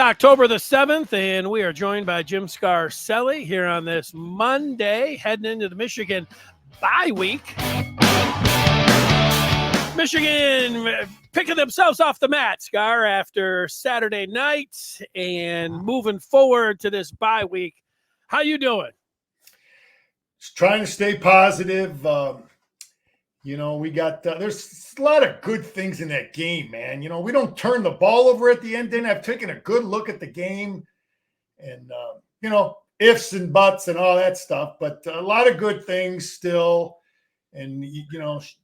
October the 7th, and we are joined by Jim Scarcelli here on this Monday, heading into the Michigan bye week. Michigan picking themselves off the mat, Scar, after Saturday night and moving forward to this bye week. How you doing? Just trying to stay positive. We got there's a lot of good things in that game, man. We don't turn the ball over at the end. Then I've taken a good look at the game, and ifs and buts and all that stuff. But a lot of good things still. And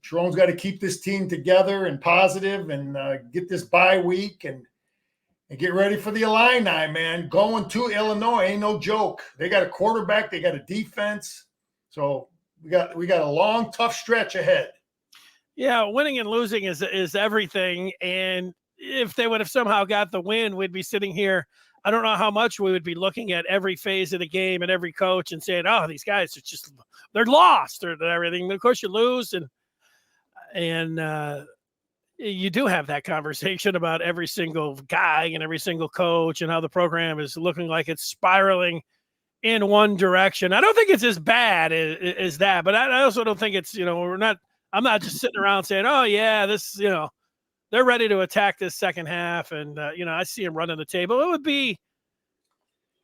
Sherrone's got to keep this team together and positive, and get this bye week and get ready for the Illini, man. Going to Illinois ain't no joke. They got a quarterback, they got a defense, so we got a long, tough stretch ahead. Yeah, winning and losing is everything. And if they would have somehow got the win, we'd be sitting here. I don't know how much we would be looking at every phase of the game and every coach and saying, "Oh, these guys are they're lost," or everything. But of course, you lose, and you do have that conversation about every single guy and every single coach and how the program is looking like it's spiraling in one direction. I don't think it's as bad as that, but I also don't think it's, I'm not just sitting around saying, "Oh yeah, this, they're ready to attack this second half." And, I see them running the table. It would be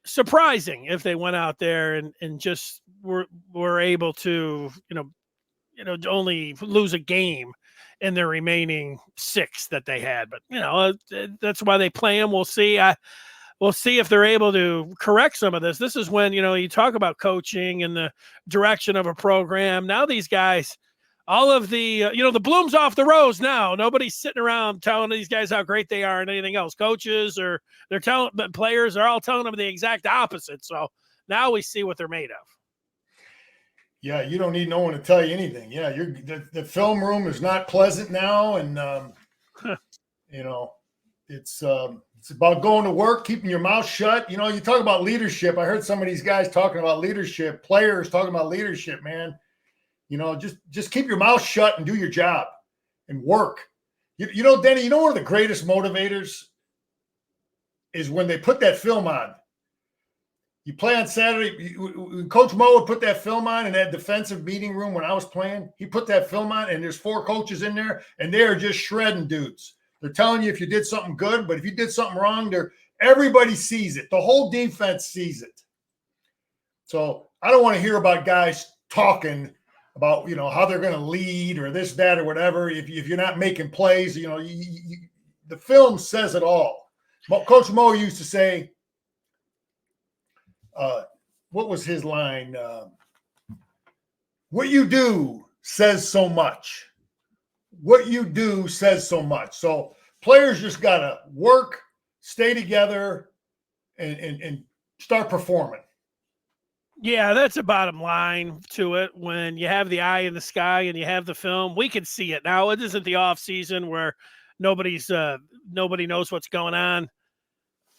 surprising if they went out there and just were able to, only lose a game in their remaining 6 that they had. But, that's why they play them. We'll see. We'll see if they're able to correct some of this. This is when, you talk about coaching and the direction of a program. Now these guys, all of the, the bloom's off the rose now. Nobody's sitting around telling these guys how great they are and anything else. Coaches or players are all telling them the exact opposite. So now we see what they're made of. Yeah, you don't need no one to tell you anything. Yeah, the film room is not pleasant now, and it's about going to work, keeping your mouth shut. You talk about leadership. I heard some of these guys talking about leadership, players talking about leadership, man. Just keep your mouth shut and do your job and work. Denny, one of the greatest motivators is when they put that film on. You play on Saturday. Coach Mo would put that film on in that defensive meeting room when I was playing. He put that film on, and there's 4 coaches in there, and they are just shredding dudes. They're telling you if you did something good, but if you did something wrong, everybody sees it. The whole defense sees it. So I don't want to hear about guys talking about, how they're going to lead or this, that, or whatever. If you're not making plays, the film says it all. Coach Mo used to say, what was his line? What you do says so much. What you do says so much. So players just got to work, stay together, and start performing. Yeah, that's the bottom line to it. When you have the eye in the sky and you have the film, we can see it now. It isn't the off season where nobody knows what's going on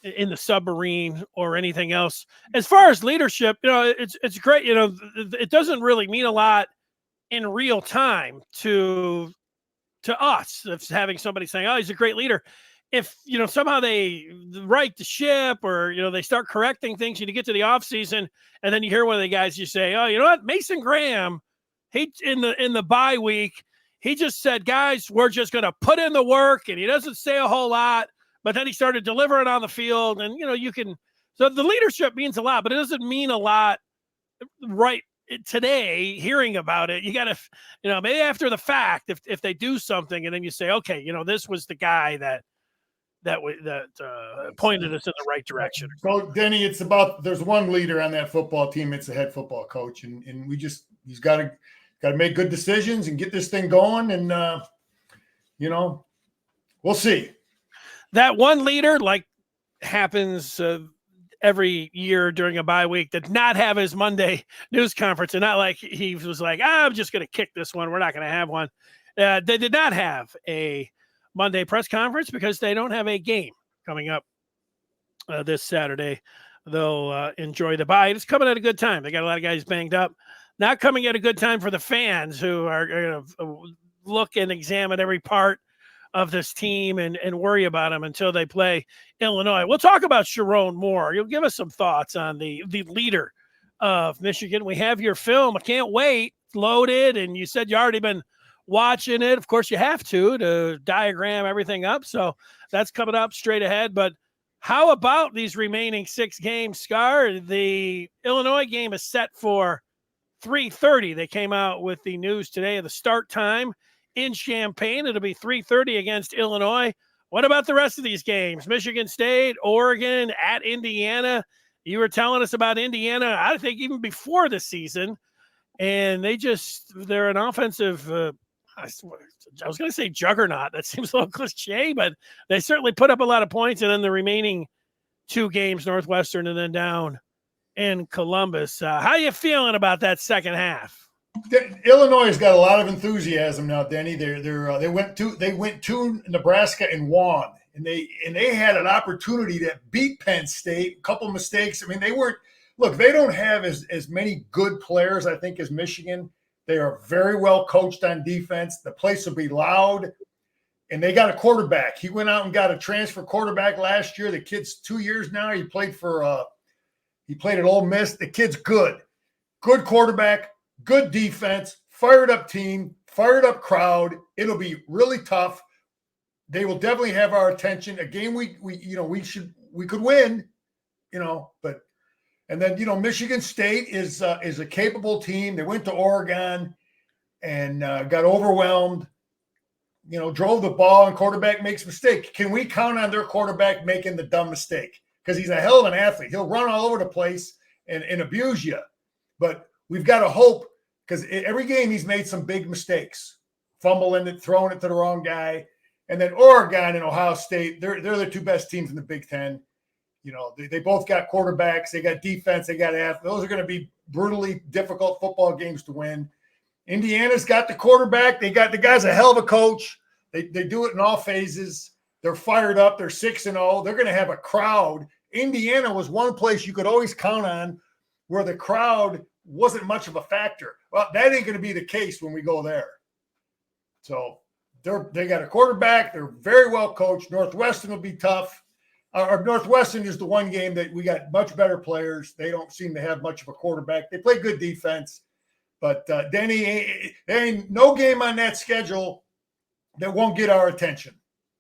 in the submarine or anything else. As far as leadership, it's great. It doesn't really mean a lot in real time to us. If having somebody saying, "Oh, he's a great leader." If, somehow they right the ship or, they start correcting things and you get to the off season and then you hear one of the guys, you say, "Oh, you know what? Mason Graham, he in the bye week, he just said, guys, we're just going to put in the work," and he doesn't say a whole lot, but then he started delivering on the field. And, so the leadership means a lot, but it doesn't mean a lot right today. Hearing about it, you got to, maybe after the fact, if they do something and then you say, okay, this was the guy that pointed us in the right direction. So, Denny, it's about, there's one leader on that football team. It's the head football coach, and he's got to make good decisions and get this thing going. And we'll see. That one leader, like happens every year during a bye week, did not have his Monday news conference, and not like he was like, "I'm just going to kick this one. We're not going to have one." They did not have a Monday press conference because they don't have a game coming up this Saturday. They'll enjoy the bye. It's coming at a good time. They got a lot of guys banged up. Not coming at a good time for the fans who are going to look and examine every part of this team and worry about them until they play Illinois. We'll talk about Sherrone Moore. You'll give us some thoughts on the leader of Michigan. We have your film. I can't wait. Loaded, and you said you already been watching it. Of course, you have to diagram everything up. So that's coming up straight ahead. But how about these remaining 6 games, Scar? The Illinois game is set for 3:30. They came out with the news today of the start time in Champaign. It'll be 3:30 against Illinois. What about the rest of these games? Michigan State, Oregon, at Indiana. You were telling us about Indiana, I think, even before the season. And they're an offensive, I was going to say juggernaut. That seems a little cliche, but they certainly put up a lot of points. And then the remaining 2 games, Northwestern and then down in Columbus. How you feeling about that second half? Illinois has got a lot of enthusiasm now, Denny. They went to Nebraska and won, and they had an opportunity to beat Penn State. A couple mistakes. I mean, they don't have as many good players, I think, as Michigan. They are very well coached on defense. The place will be loud, and they got a quarterback. He went out and got a transfer quarterback last year. The kid's 2 years now. He played at Ole Miss. The kid's good quarterback. Good defense, fired up team, fired up crowd. It'll be really tough. They will definitely have our attention. A game we could win, but and then Michigan State is a capable team. They went to Oregon and got overwhelmed. Drove the ball and quarterback makes mistake. Can we count on their quarterback making the dumb mistake? Because he's a hell of an athlete. He'll run all over the place and abuse you. But we've got to hope, because every game he's made some big mistakes, fumbling it, throwing it to the wrong guy. And then Oregon and Ohio State, they're the 2 best teams in the Big Ten. They both got quarterbacks, they got defense, they got athletes. Those are going to be brutally difficult football games to win. Indiana's got the quarterback. The guy's a hell of a coach. They do it in all phases. They're fired up. They're 6-0. They're going to have a crowd. Indiana was one place you could always count on where the crowd wasn't much of a factor. Well, that ain't going to be the case when we go there. So they got a quarterback. They're very well coached. Northwestern will be tough. Northwestern is the one game that we got much better players. They don't seem to have much of a quarterback. They play good defense. But, Denny, there ain't no game on that schedule that won't get our attention.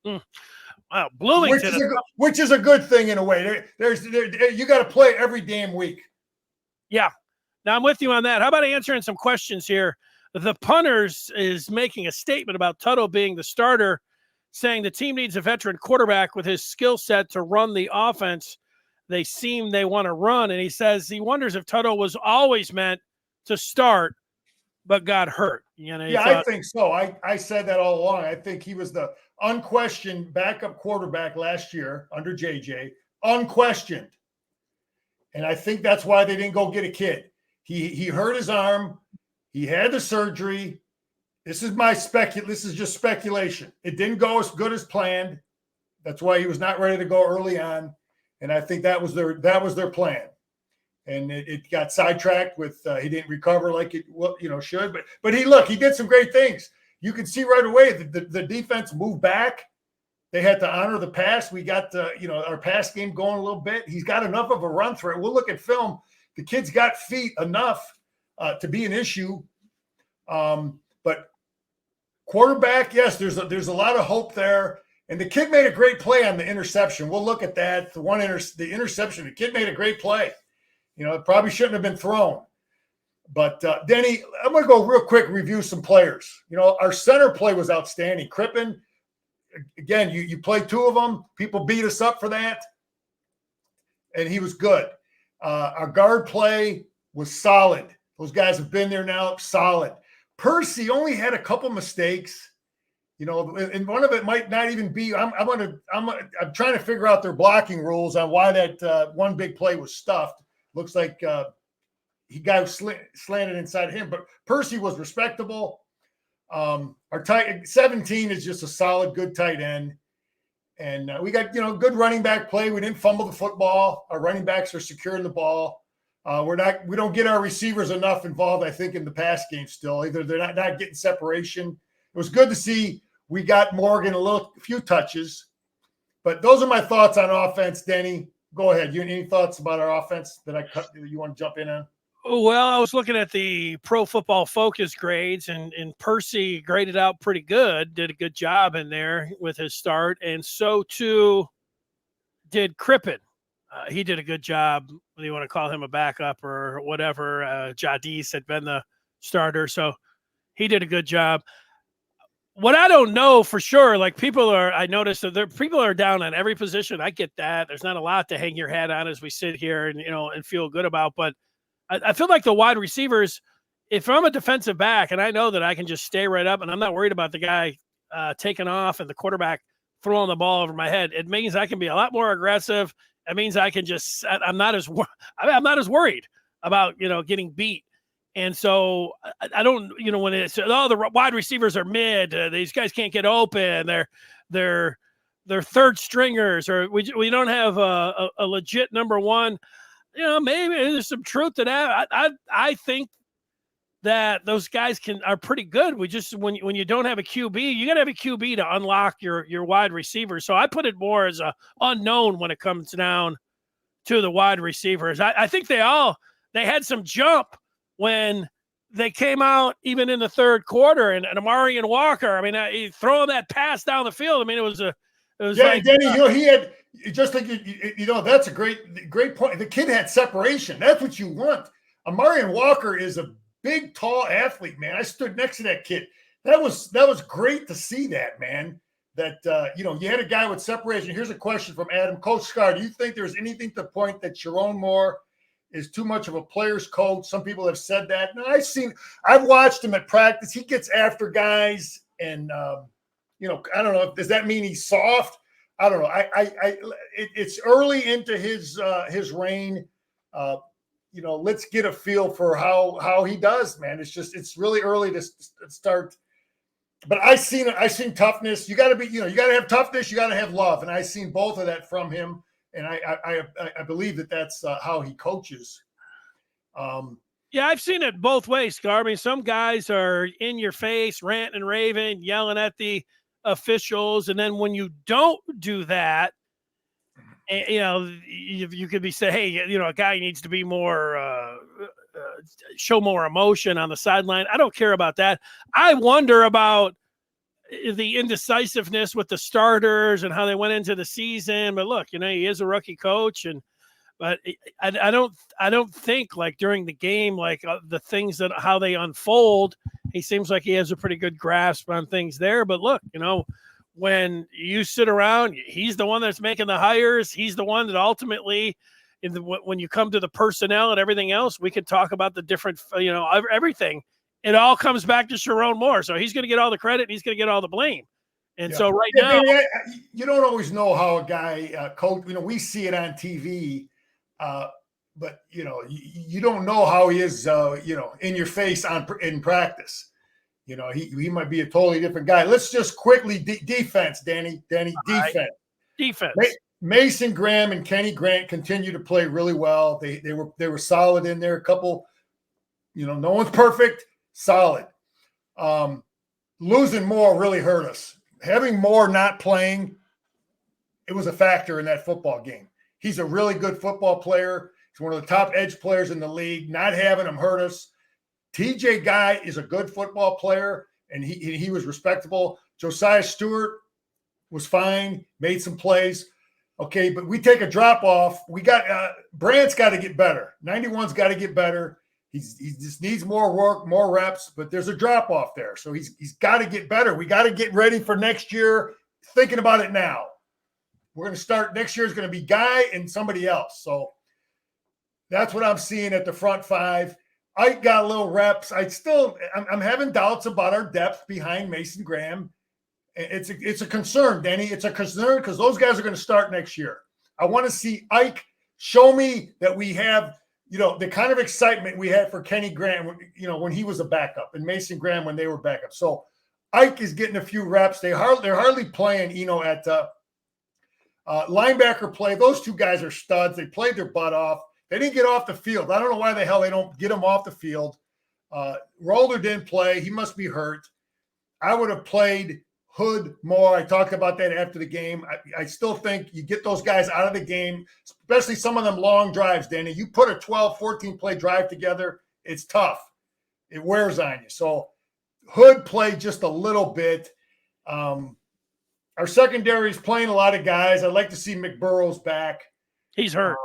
Wow, Bloomington. Which is a good thing in a way. You got to play every damn week. Yeah. Now, I'm with you on that. How about answering some questions here? The Punters is making a statement about Tuttle being the starter, saying the team needs a veteran quarterback with his skill set to run the offense they want to run. And he says he wonders if Tuttle was always meant to start but got hurt. I think so. I said that all along. I think he was the unquestioned backup quarterback last year under JJ, unquestioned. And I think that's why they didn't go get a kid. He hurt his arm. He had the surgery. This is just speculation. It didn't go as good as planned. That's why he was not ready to go early on. And I think that was their plan. And it got sidetracked with he didn't recover like it should. But he did some great things. You can see right away the defense moved back. They had to honor the pass. We got our pass game going a little bit. He's got enough of a run threat. We'll look at film. The kid's got feet enough to be an issue. But quarterback, yes, there's a lot of hope there. And the kid made a great play on the interception. We'll look at that. The interception, the kid made a great play. It probably shouldn't have been thrown. But, Denny, I'm going to go real quick, review some players. Our center play was outstanding. Crippen, again, you played 2 of them. People beat us up for that. And he was good. Our guard play was solid. Those guys have been there now, solid. Percy only had a couple mistakes. And one of it might not even be. I'm trying to figure out their blocking rules on why that one big play was stuffed. Looks like he got slanted inside of him, but Percy was respectable. Our tight 17 is just a solid, good tight end, and we got good running back play. We didn't fumble the football. Our running backs are securing the ball. We don't get our receivers enough involved, I think, in the pass game still. Either they're not getting separation. It was good to see We got Morgan a few touches. But those are my thoughts on offense, Denny. Go ahead. You any thoughts about our offense that you want to jump in on? Well, I was looking at the Pro Football Focus grades, and Percy graded out pretty good, did a good job in there with his start, and so too did Crippen. He did a good job, whether you want to call him a backup or whatever. Jadis had been the starter, so he did a good job. What I don't know for sure, like I noticed that people are down on every position. I get that. There's not a lot to hang your hat on as we sit here and feel good about, but I feel like the wide receivers, if I'm a defensive back and I know that I can just stay right up and I'm not worried about the guy taking off and the quarterback throwing the ball over my head, it means I can be a lot more aggressive. It means I can I'm not as worried about, getting beat. And so I don't, when it's, the wide receivers are mid, these guys can't get open. They're third stringers, or we don't have a legit number one. Maybe there's some truth to that. I think that those guys are pretty good. We just, when you don't have a QB, you got to have a QB to unlock your wide receiver. So I put it more as a unknown when it comes down to the wide receivers. I think they had some jump when they came out, even in the third quarter, and Amari and Walker. I mean, he throwing that pass down the field. I mean, it was like, Denny, he had just like that's a great point. The kid had separation. That's what you want. Amari and Walker is a big, tall athlete, man. I stood next to that kid. That was great to see that, man. That you had a guy with separation. Here's a question from Adam. Coach Scar, do you think there's anything to point that Sherrone Moore is too much of a player's coach? Some people have said that. No, I've watched him at practice. He gets after guys, and I don't know. Does that mean he's soft? I don't know. It's early into his reign. Let's get a feel for how he does, man. It's really early to start. But I seen toughness. You got to have toughness. You got to have love, and I seen both of that from him. And I believe that's how he coaches. Yeah, I've seen it both ways, Scar. I mean, some guys are in your face, ranting and raving, yelling at the officials, and then when you don't do that, you could be saying, hey, a guy needs to be more, show more emotion on the sideline. I don't care about that. I wonder about the indecisiveness with the starters and how they went into the season. But look, he is a rookie coach, but I don't think, like, during the game, like, the things how they unfold, he seems like he has a pretty good grasp on things there. But look, when you sit around, he's the one that's making the hires. He's the one that ultimately, when you come to the personnel and everything else, we could talk about the different, everything. It all comes back to Sherrone Moore. So he's going to get all the credit and he's going to get all the blame. And so now, you don't always know how a guy coach, we see it on TV, but you don't know how he is, in your face in practice. He might be a totally different guy. Let's just quickly defense, Danny, defense. Right. Defense. Mason Graham and Kenny Grant continue to play really well. They were solid in there. A couple, no one's perfect. Solid. Losing Moore really hurt us. Having Moore not playing, it was a factor in that football game. He's a really good football player. He's one of the top edge players in the league. Not having him hurt us. TJ Guy is a good football player, and he was respectable. Josiah Stewart was fine, made some plays. Okay, but we take a drop off. We got Brandt's got to get better. 91's got to get better. He just needs more work, more reps, but there's a drop off there. So he's got to get better. We got to get ready for next year, thinking about it now. We're going to start, next year is going to be Guy and somebody else. So that's what I'm seeing at the front five. Ike got a little reps. I'm having doubts about our depth behind Mason Graham. It's a concern, Denny. It's a concern because those guys are going to start next year. I want to see Ike show me that we have, the kind of excitement we had for Kenny Grant, when he was a backup, and Mason Graham when they were backup. So Ike is getting a few reps. They're hardly playing, at linebacker play. Those two guys are studs. They played their butt off. They didn't get off the field. I don't know why the hell they don't get them off the field. Rolder didn't play. He must be hurt. I would have played Hood, Moore. I talked about that after the game. I still think you get those guys out of the game, especially some of them long drives, Danny. You put a 12, 14 play drive together, it's tough. It wears on you. So Hood played just a little bit. Our secondary is playing a lot of guys. I'd like to see McBurrows back. He's hurt.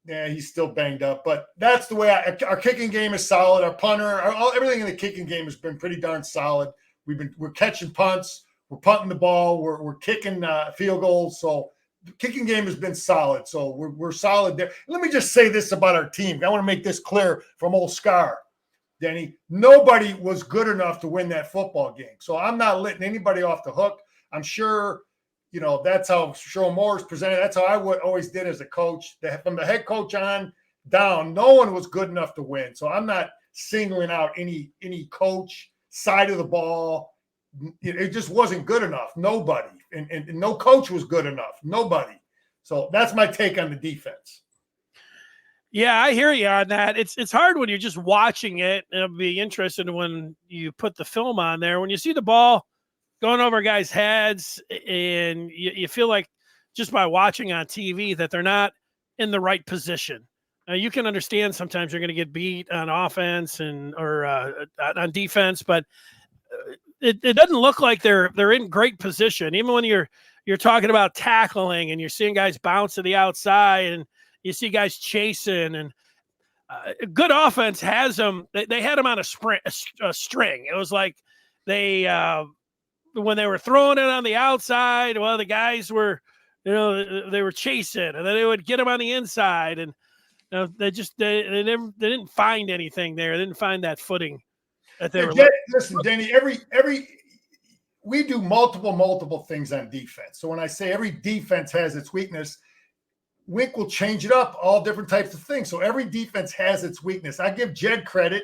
Yeah, he's still banged up, but that's the way our kicking game is solid. Our punter, everything in the kicking game has been pretty darn solid. We're catching punts, we're punting the ball, we're kicking field goals. So the kicking game has been solid. So we're solid there. Let me just say this about our team. I want to make this clear from old Scar, Denny. Nobody was good enough to win that football game. So I'm not letting anybody off the hook. I'm sure. That's how Sherrone Moore is presented. That's how I always did as a coach. From the head coach on down, no one was good enough to win. So I'm not singling out any coach, side of the ball. It just wasn't good enough. Nobody. And no coach was good enough. Nobody. So that's my take on the defense. Yeah, I hear you on that. It's hard when you're just watching it. It'll be interesting when you put the film on there. When you see the ball going over guys' heads, and you feel like just by watching on TV that they're not in the right position. You can understand sometimes you're going to get beat on offense or on defense, but it doesn't look like they're in great position. Even when you're talking about tackling and you're seeing guys bounce to the outside and you see guys chasing, and good offense has them. They had them on a string. It was like when they were throwing it on the outside, well, the guys were, they were chasing, and then they would get them on the inside, and they didn't find anything there. They didn't find that footing that they were. Listen, Danny, we do multiple things on defense. So when I say every defense has its weakness, Wink will change it up, all different types of things. So every defense has its weakness. I give Jed credit.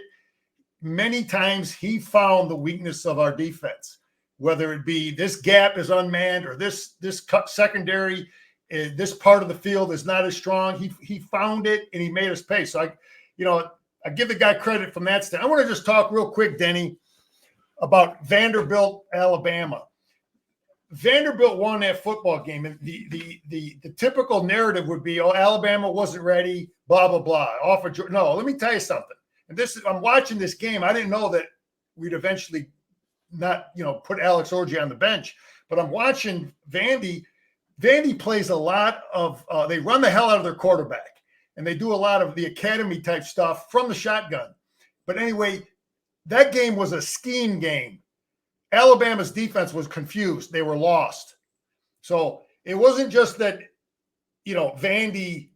Many times he found the weakness of our defense. Whether it be this gap is unmanned or this secondary, this part of the field is not as strong. He found it and he made us pay. So I give the guy credit from that stand. I want to just talk real quick, Denny, about Vanderbilt, Alabama. Vanderbilt won that football game, and the typical narrative would be, oh, Alabama wasn't ready, blah blah blah. No, let me tell you something. And I'm watching this game. I didn't know that we'd eventually not put Alex Orji on the bench, but I'm watching Vandy. Vandy plays a lot of they run the hell out of their quarterback, and they do a lot of the academy type stuff from the shotgun. But anyway, that game was a scheme game. Alabama's defense was confused. They were lost. So it wasn't just that Vandy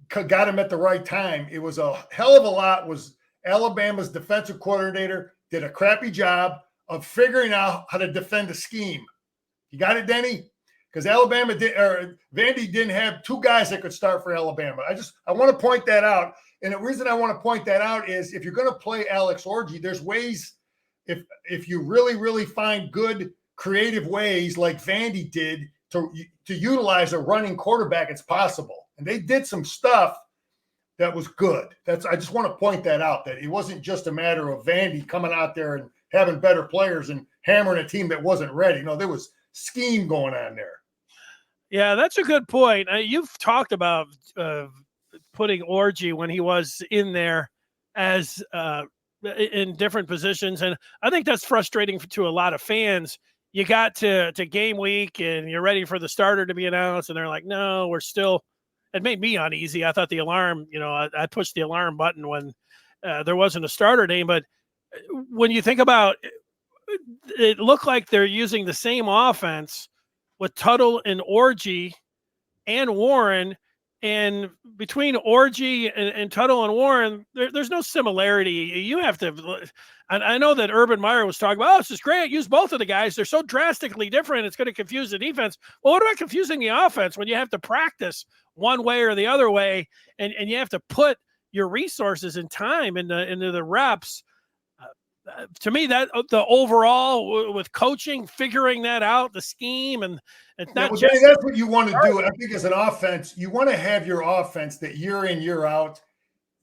got him at the right time. It was a hell of a lot. Was Alabama's defensive coordinator did a crappy job of figuring out how to defend the scheme. You got it, Denny? Because Vandy didn't have two guys that could start for Alabama. I want to point that out. And the reason I want to point that out is if you're going to play Alex Orji, there's ways, if you really, really find good creative ways like Vandy did to utilize a running quarterback, it's possible. And they did some stuff that was good. I just want to point that out, that it wasn't just a matter of Vandy coming out there and having better players and hammering a team that wasn't ready. No, there was scheme going on there. Yeah, that's a good point. You've talked about putting Orji when he was in there as in different positions, and I think that's frustrating to a lot of fans. You got to game week and you're ready for the starter to be announced, and they're like, no, we're still. It made me uneasy. I thought the alarm, I pushed the alarm button when there wasn't a starter name, but when you think about it, looked like they're using the same offense with Tuttle and Orji and Warren, and between Orji and Tuttle and Warren, there's no similarity. You have to, and I know that Urban Meyer was talking about, this is great, use both of the guys. They're so drastically different, it's going to confuse the defense. Well, what about confusing the offense when you have to practice one way or the other way, and you have to put your resources and time into the reps? To me, that the overall with coaching, figuring that out, the scheme, and it's not just that's what you want to do. I think as an offense, you want to have your offense that year in, year out,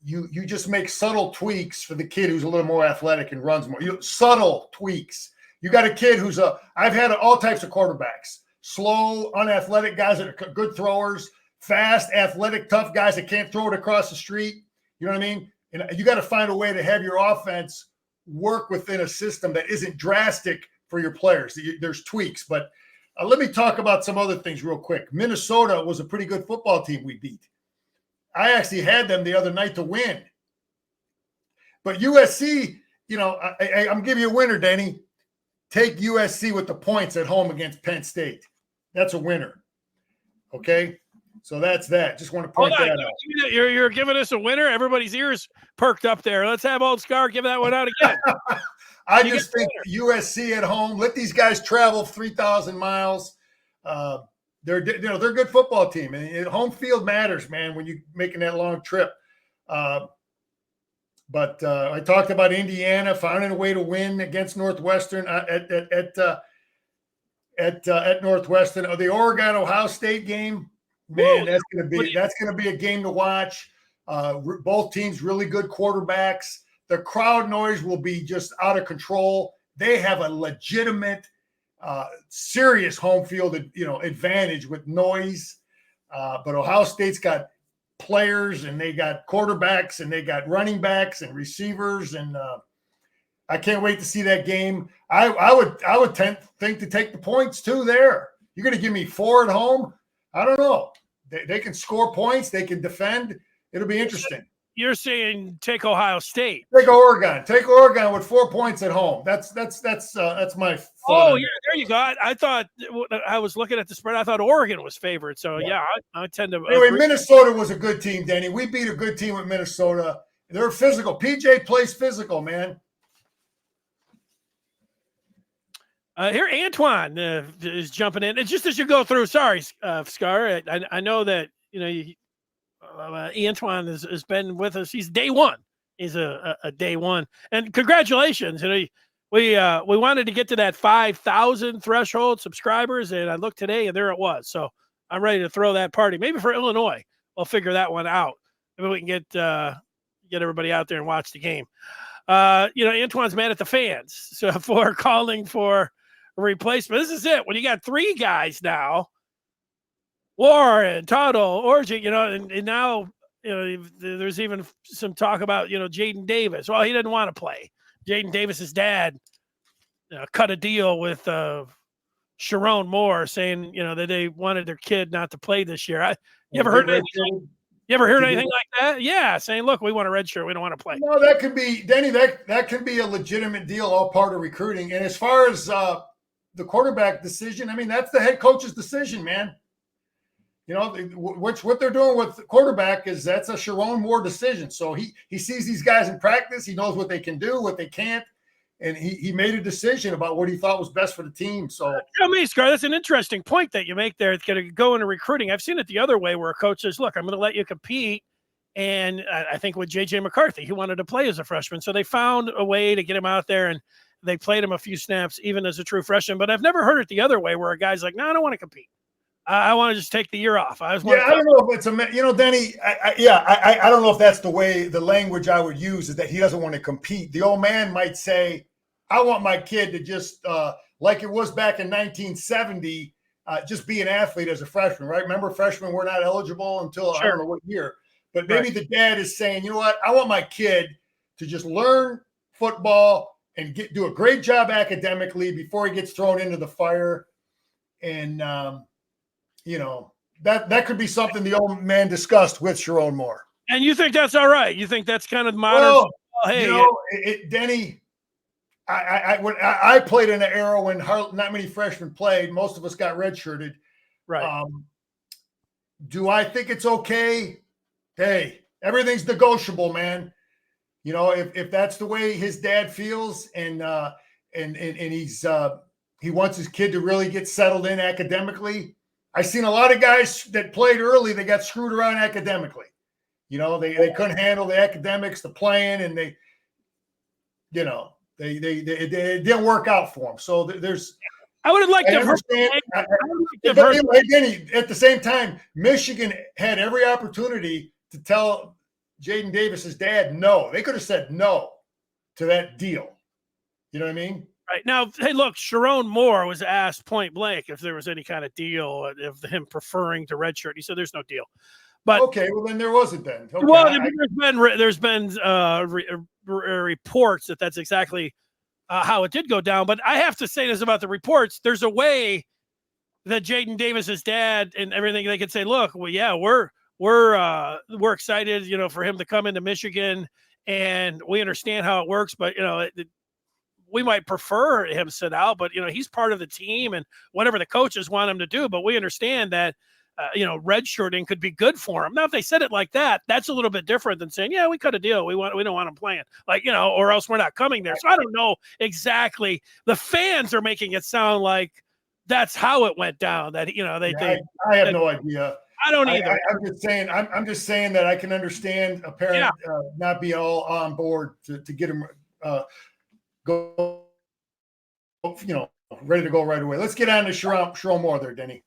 you just make subtle tweaks for the kid who's a little more athletic and runs more. Subtle tweaks. You got a kid who's I've had all types of quarterbacks, slow, unathletic guys that are good throwers, fast, athletic, tough guys that can't throw it across the street. You know what I mean? And you got to find a way to have your offense work within a system that isn't drastic for your players. There's tweaks, but let me talk about some other things real quick. Minnesota was a pretty good football team we beat. I actually had them the other night to win. But USC, you know, I'm giving you a winner, Denny. Take USC with the points at home against Penn State. That's a winner. Okay? So that's that. Just want to point that out. You're giving us a winner? Everybody's ears perked up there. Let's have Old Scar give that one out again. I just think USC at home, let these guys travel 3,000 miles. They're a good football team, and home field matters, man, when you're making that long trip. But I talked about Indiana finding a way to win against Northwestern at Northwestern. The Oregon Ohio State game, man, that's gonna be a game to watch. Both teams really good quarterbacks. The crowd noise will be just out of control. They have a legitimate, serious home field, advantage with noise. But Ohio State's got players, and they got quarterbacks, and they got running backs and receivers, and I can't wait to see that game. I would think to take the points too there. You're going to give me 4 at home? I don't know. They can score points. They can defend. It'll be interesting. You're saying take Ohio State. Take Oregon. Take Oregon with 4 points at home. That's my. Oh yeah, there you go. I thought I was looking at the spread. I thought Oregon was favored. So yeah, I tend to. Anyway, Minnesota was a good team, Denny. We beat a good team with Minnesota. They're physical. PJ plays physical, man. Here, Antoine is jumping in. It's just as you go through. Sorry, Scar. I know that Antoine has been with us. He's day one. He's a day one, and congratulations. We wanted to get to that 5,000 threshold subscribers, and I looked today, and there it was. So I'm ready to throw that party. Maybe for Illinois, we'll figure that one out. Maybe we can get everybody out there and watch the game. Antoine's mad at the fans for calling for a replacement. This is it. When you got 3 guys now, Warren, Tuttle, Orji, and now, there's even some talk about, Jaden Davis. Well, he didn't want to play. Jaden Davis's dad cut a deal with Sherrone Moore saying, that they wanted their kid not to play this year. You ever heard anything like that? Yeah, saying, look, we want a red shirt. We don't want to play. No, that could be, Denny, that could be a legitimate deal, all part of recruiting. And as far as the quarterback decision, I mean, that's the head coach's decision, man. What they're doing with the quarterback that's a Sherrone Moore decision. So he sees these guys in practice. He knows what they can do, what they can't. And he made a decision about what he thought was best for the team. So, Scar, that's an interesting point that you make there. It's going to go into recruiting. I've seen it the other way where a coach says, look, I'm going to let you compete. And I think with J.J. McCarthy, he wanted to play as a freshman. So they found a way to get him out there, and they played him a few snaps, even as a true freshman. But I've never heard it the other way where a guy's like, no, I don't want to compete. I want to just take the year off. I don't know if it's Denny. I don't know if that's the language I would use, is that he doesn't want to compete. The old man might say, I want my kid to just, like it was back in 1970, just be an athlete as a freshman, right? Remember, freshmen were not eligible until I don't know what year. But maybe the dad is saying, you know what? I want my kid to just learn football and do a great job academically before he gets thrown into the fire. And, that could be something the old man discussed with Sherrone Moore. And you think that's all right? You think that's kind of modern? Well, Denny, I played in an era when not many freshmen played. Most of us got redshirted. Right. Do I think it's okay? Hey, everything's negotiable, man. If that's the way his dad feels, and he wants his kid to really get settled in academically. I've seen a lot of guys that played early, they got screwed around academically. They couldn't handle the academics, the playing, and it didn't work out for them. So there's. I would have liked to have heard. Denny, at the same time, Michigan had every opportunity to tell Jaden Davis's dad no. They could have said no to that deal. You know what I mean? Right. Now, hey, look, Sherrone Moore was asked point blank if there was any kind of deal of him preferring to redshirt. He said there's no deal. But okay, well then there wasn't then. Okay, well, there's been reports that that's exactly how it did go down. But I have to say this about the reports: there's a way that Jaden Davis's dad and everything, they could say, look, well, yeah, we're excited, for him to come into Michigan, and we understand how it works, but we might prefer him sit out, but he's part of the team and whatever the coaches want him to do. But we understand that redshirting could be good for him. Now, if they said it like that, that's a little bit different than saying, yeah, we cut a deal. We don't want him playing, or else we're not coming there. So I don't know exactly. The fans are making it sound like that's how it went down. That I have no idea. I don't either. I'm just saying that I can understand a parent not be all on board to get him go, ready to go right away. Let's get on to Sherrone Moore there, Denny.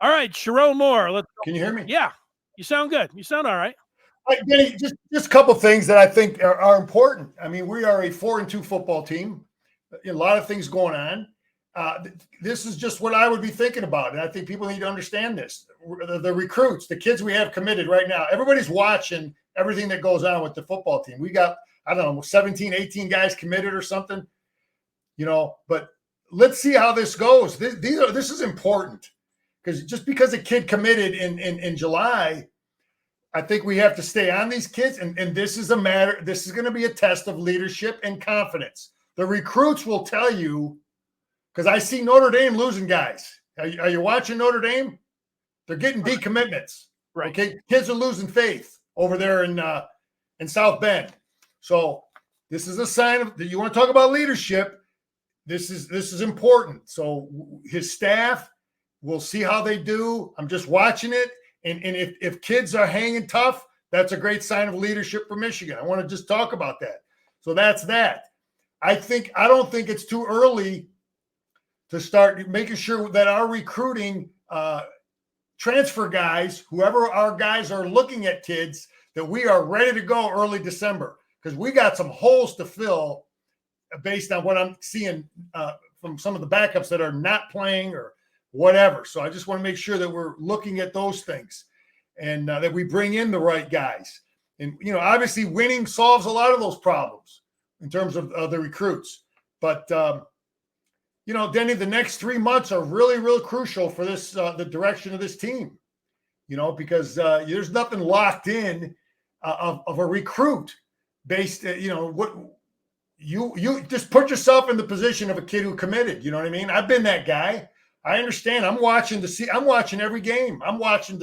All right, Sherrone Moore. Can you hear me? Yeah, you sound good. You sound all right. All right, Denny, just a couple things that I think are important. I mean, we are a 4-2 football team. A lot of things going on. This is just what I would be thinking about. And I think people need to understand this. The recruits, the kids we have committed right now, everybody's watching everything that goes on with the football team. We got, 17, 18 guys committed or something, but let's see how this goes. This is important because just because a kid committed in July, I think we have to stay on these kids. And this is going to be a test of leadership and confidence. The recruits will tell you, because I see Notre Dame losing guys. Are you watching Notre Dame? They're getting decommitments. Right. Okay, kids are losing faith over there in South Bend. So this is a sign that you want to talk about leadership. This is important. So his staff, we'll see how they do. I'm just watching it, and if kids are hanging tough, that's a great sign of leadership for Michigan. I want to just talk about that. So that's that. I don't think it's too early to start making sure that our recruiting transfer guys, whoever our guys are looking at kids, that we are ready to go early December, because we got some holes to fill based on what I'm seeing from some of the backups that are not playing or whatever. So I just want to make sure that we're looking at those things and that we bring in the right guys. And, obviously winning solves a lot of those problems in terms of the recruits. But, Denny, the next 3 months are really, really crucial for this, the direction of this team, because there's nothing locked in of a recruit based, what you just put yourself in the position of a kid who committed. You know what I mean? I've been that guy. I understand. I'm watching every game. I'm watching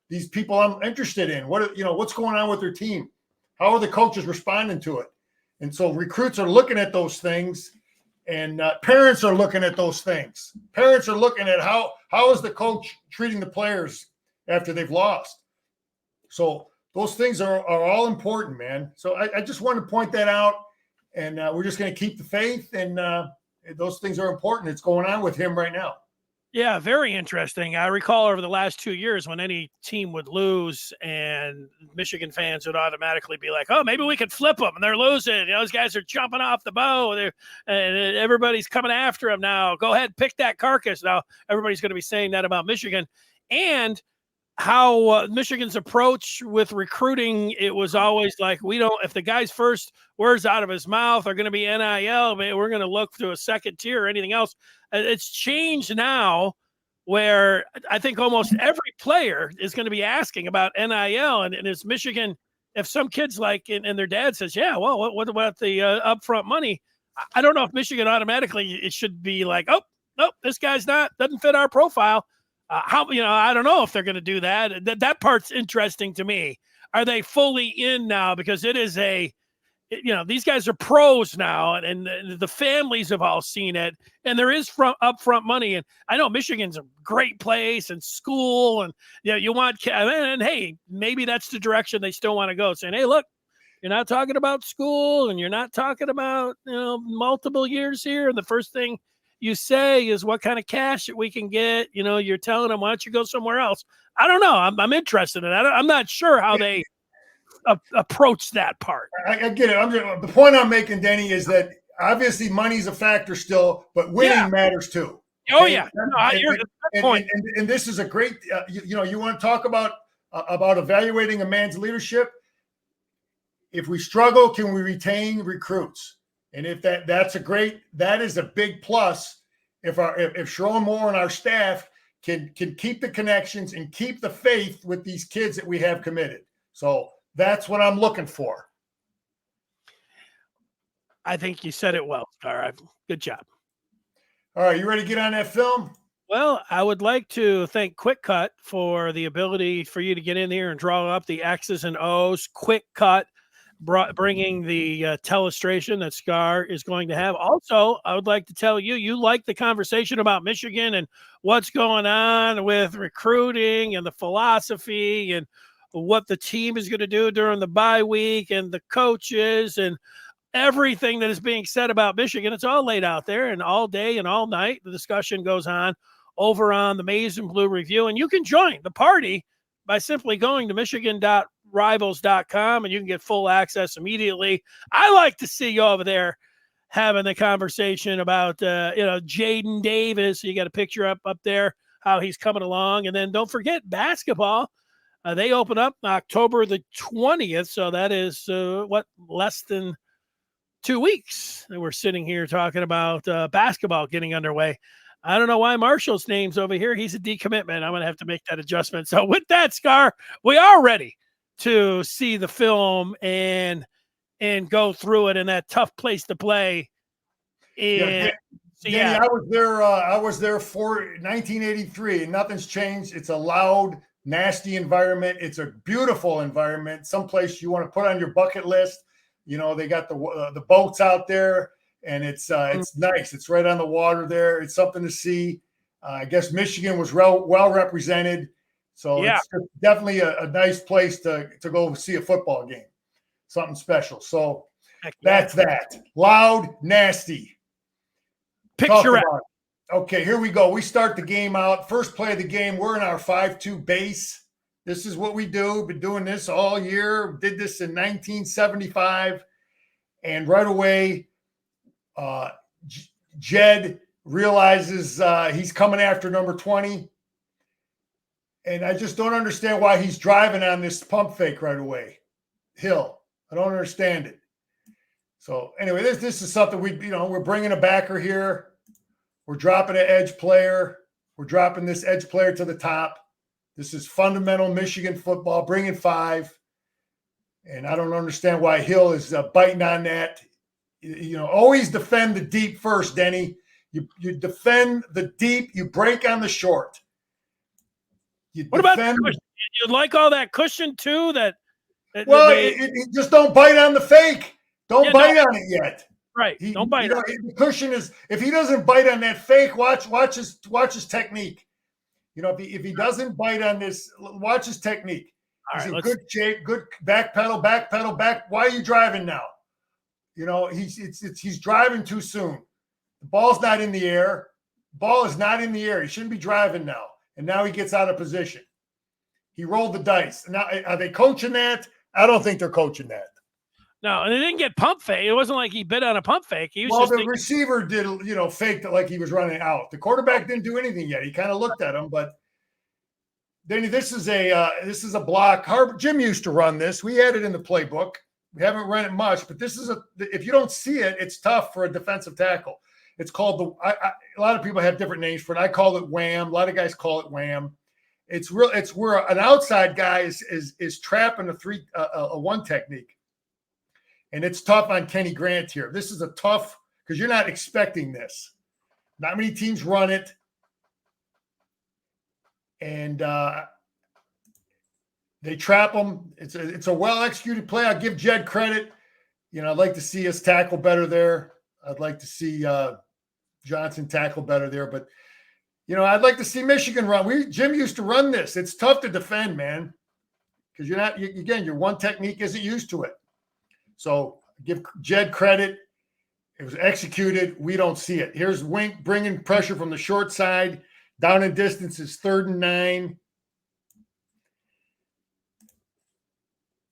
these people I'm interested in. What's going on with their team? How are the coaches responding to it? And so recruits are looking at those things. And parents are looking at those things. Parents are looking at how is the coach treating the players after they've lost. So those things are all important, man. So I just wanted to point that out, and we're just going to keep the faith, and those things are important. It's going on with him right now. Yeah, very interesting. I recall over the last 2 years when any team would lose and Michigan fans would automatically be like, oh, maybe we could flip them, and they're losing. Those guys are jumping off the bow, and everybody's coming after them now. Go ahead, pick that carcass. Now everybody's going to be saying that about Michigan. And how Michigan's approach with recruiting, it was always like, if the guy's first words out of his mouth are going to be NIL, we're going to look to a second tier or anything else. It's changed now where I think almost every player is going to be asking about NIL, and it's Michigan. If some kids and their dad says, yeah, well, what about the upfront money? I don't know if Michigan automatically, it should be like, oh, no, this guy's doesn't fit our profile. I don't know if they're going to do that. That part's interesting to me. Are they fully in now? Because it is these guys are pros now, and the families have all seen it, and there is upfront money. And I know Michigan's a great place and school, and you want, and hey, maybe that's the direction they still want to go. Saying, hey, look, you're not talking about school, and you're not talking about multiple years here, and the first thing you say is what kind of cash that we can get. You're telling them, why don't you go somewhere else? I don't know. I'm interested in it. I'm not sure how they approach that part. I get it. The point I'm making, Denny, is that obviously money's a factor still, but winning Yeah. matters too. Oh Okay? yeah. No, you're at that point. And this is a great, you want to talk about evaluating a man's leadership. If we struggle, can we retain recruits? And if that is a big plus. If Sherrone Moore and our staff can keep the connections and keep the faith with these kids that we have committed. So that's what I'm looking for. I think you said it well. All right. Good job. All right. You ready to get on that film? Well, I would like to thank Quick Cut for the ability for you to get in here and draw up the X's and O's. Quick Cut bringing the telestration that Scar is going to have. Also, I would like to tell you, you like the conversation about Michigan and what's going on with recruiting and the philosophy and what the team is going to do during the bye week and the coaches and everything that is being said about Michigan. It's all laid out there, and all day and all night the discussion goes on over on the Maize and Blue Review. And you can join the party by simply going to michigan.rivals.com, and you can get full access immediately. I like to see you over there having the conversation about Jaden Davis. You got a picture up there, how he's coming along. And then don't forget basketball. They open up October the 20th, so that is less than 2 weeks that we're sitting here talking about basketball getting underway. I don't know why Marshall's name's over here. He's a decommitment. I'm going to have to make that adjustment. So with that, Scar, we are ready to see the film and go through it in that tough place to play. Danny, I was there for 1983, and nothing's changed. It's a loud, nasty environment. It's a beautiful environment. Someplace you want to put on your bucket list. They got the boats out there, and it's nice. It's right on the water there. It's something to see. I guess Michigan was well represented, so yeah. It's definitely a nice place to go see a football game. Something special. So that's that. Loud, nasty. Picture it. Okay, here we go. We start the game out. First play of the game. We're in our 5-2 base. This is what we do. Been doing this all year. Did this in 1975. And right away, Jed realizes he's coming after number 20. And I just don't understand why he's driving on this pump fake right away. Hill. I don't understand it. So anyway, this is something we're bringing a backer here. We're dropping an edge player. We're dropping this edge player to the top. This is fundamental Michigan football, bringing 5. And I don't understand why Hill is biting on that. Always defend the deep first, Denny. You defend the deep. You break on the short. What about the cushion? You like all that cushion too? Just don't bite on the fake. Don't bite on it yet. Right. Don't bite on it. The cushion is, if he doesn't bite on that fake, watch his technique. If he doesn't bite on this, watch his technique. He's in good shape, good back pedal. Why are you driving now? He's driving too soon. The ball's not in the air. Ball is not in the air. He shouldn't be driving now. And now he gets out of position. He rolled the dice. Now, are they coaching that? I don't think they're coaching that. No, and they didn't get pump fake. It wasn't like he bit on a pump fake. The receiver did, faked it like he was running out. The quarterback didn't do anything yet. He kind of looked at him, but Danny, this is a block. Jim used to run this. We had it in the playbook. We haven't run it much, but if you don't see it, it's tough for a defensive tackle. It's called a lot of people have different names for it. I call it wham. A lot of guys call it wham. It's where an outside guy is trapping a 1 technique. And it's tough on Kenny Grant here. This is a tough, because you're not expecting this. Not many teams run it. And they trap him. It's a well-executed play. I'll give Jed credit. I'd like to see us tackle better there. I'd like to see Johnson tackle better there. But, I'd like to see Michigan run. Jim used to run this. It's tough to defend, man, because your 1 technique isn't used to it. So give Jed credit. It was executed. We don't see it. Here's Wink bringing pressure from the short side. Down in distance is 3rd and 9.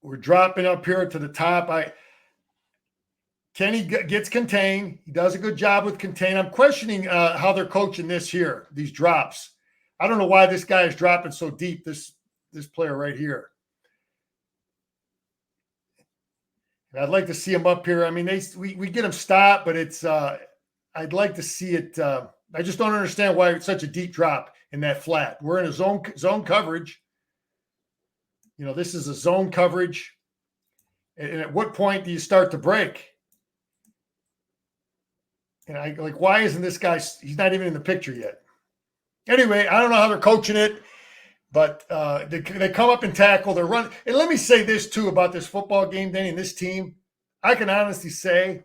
We're dropping up here to the top. Kenny gets contained. He does a good job with contain. I'm questioning how they're coaching this here, these drops. I don't know why this guy is dropping so deep, this player right here. And I'd like to see him up here. I mean, we get him stopped, but it's I'd like to see it. I just don't understand why it's such a deep drop in that flat. We're in a zone coverage. This is a zone coverage. And at what point do you start to break? And why isn't this guy? He's not even in the picture yet. Anyway, I don't know how they're coaching it, but they come up and tackle. They're running. And let me say this too about this football game, Danny, and this team. I can honestly say,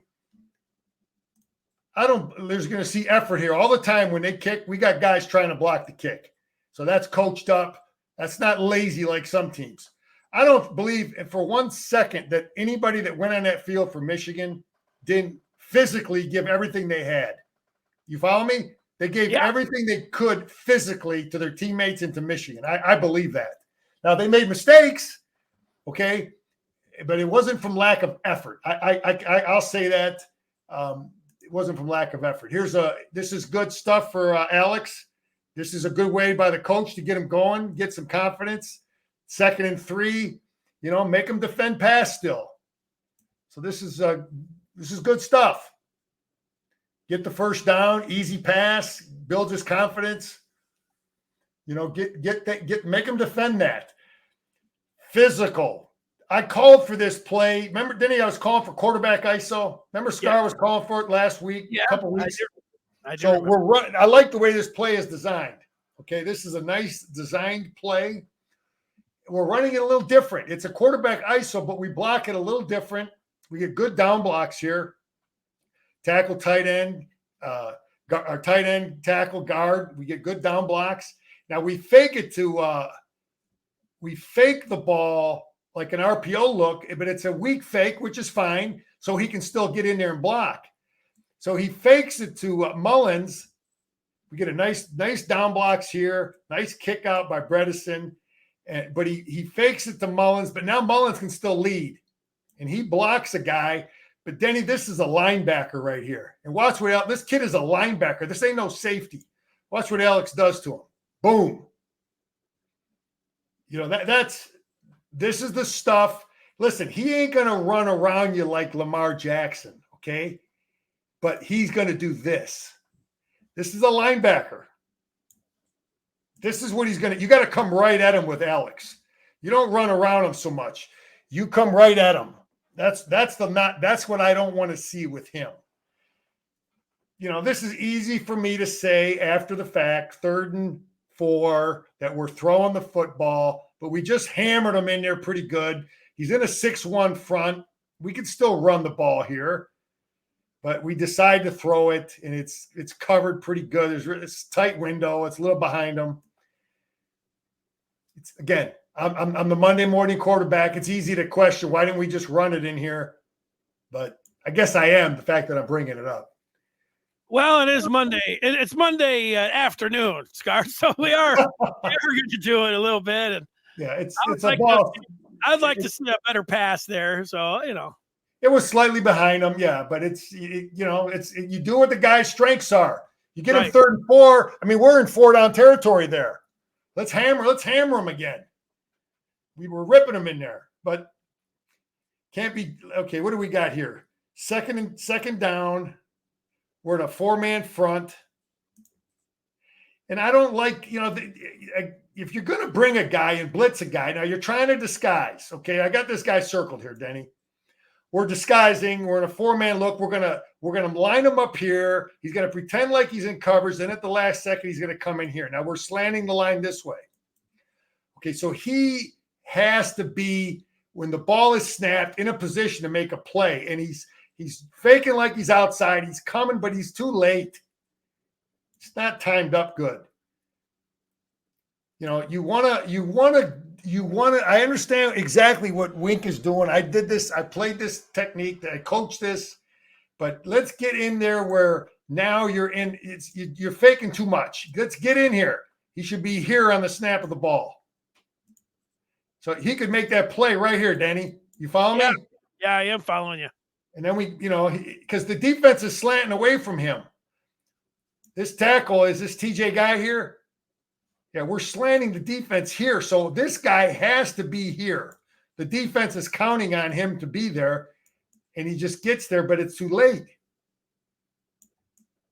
there's going to see effort here all the time when they kick. We got guys trying to block the kick, so that's coached up. That's not lazy like some teams. I don't believe for 1 second that anybody that went on that field for Michigan didn't physically give everything they had. You follow me? They gave everything they could physically to their teammates and to Michigan. I believe that. Now, they made mistakes, okay, but it wasn't from lack of effort. I'll say that it wasn't from lack of effort. This is good stuff for Alex. This is a good way by the coach to get him going, get some confidence. 2nd and 3, make him defend pass still. So this is good stuff. Get the first down, easy pass, builds his confidence. Make him defend that. Physical. I called for this play. Remember, Denny, I was calling for quarterback ISO. Remember, Scar was calling for it last week, a couple weeks. I do so remember. we're running. I like the way this play is designed. Okay, this is a nice designed play. We're running it a little different. It's a quarterback ISO, but we block it a little different. We get good down blocks here. Tackle, tight end, our tight end, tackle, guard. We get good down blocks. Now we fake the ball like an RPO look, but it's a weak fake, which is fine. So he can still get in there and block. So he fakes it to Mullins. We get a nice down blocks here. Nice kick out by Bredesen. But he fakes it to Mullins, but now Mullins can still lead. And he blocks a guy. But Denny, this is a linebacker right here. And watch what this kid is a linebacker. This ain't no safety. Watch what Alex does to him. Boom. This is the stuff. Listen, he ain't going to run around you like Lamar Jackson, okay? But he's going to do this. This is a linebacker. This is what he's going to – you got to come right at him with Alex. You don't run around him so much. You come right at him. That's what I don't want to see with him. This is easy for me to say after the fact, 3rd and 4, that we're throwing the football, but we just hammered him in there pretty good. He's in a 6-1 front. We could still run the ball here, but we decide to throw it, and it's covered pretty good. It's a tight window. It's a little behind him. Again, I'm the Monday morning quarterback. It's easy to question, why didn't we just run it in here? But I guess I am, the fact that I'm bringing it up. Well, it is Monday. It's Monday afternoon, Scar. So we are going to do it a little bit. And yeah, it's a ball. I'd like to see a better pass there. So, It was slightly behind him, yeah, but you do what the guy's strengths are. You get him 3rd and 4. I mean, we're in 4-down territory there. Let's hammer him again. We were ripping him in there, but can't be okay. What do we got here? Second down. We're in a 4-man front. And I don't like, if you're going to bring a guy and blitz a guy, now you're trying to disguise. Okay. I got this guy circled here, Denny. We're disguising. We're in a 4-man look. We're going to line him up here. He's going to pretend like he's in coverage. Then at the last second, he's going to come in here. Now we're slanting the line this way. Okay. So he has to be, when the ball is snapped, in a position to make a play. And he's faking like he's outside. He's coming, but he's too late. It's not timed up good. You want to, I understand exactly what Wink is doing. I did this. I played this technique. I coached this, but let's get in there where now you're faking too much. Let's get in here. He should be here on the snap of the ball. So he could make that play right here, Danny. You follow me? Yeah, I am following you. And then because the defense is slanting away from him. This tackle is this TJ guy here. Yeah, we're slanting the defense here. So this guy has to be here. The defense is counting on him to be there, and he just gets there, but it's too late.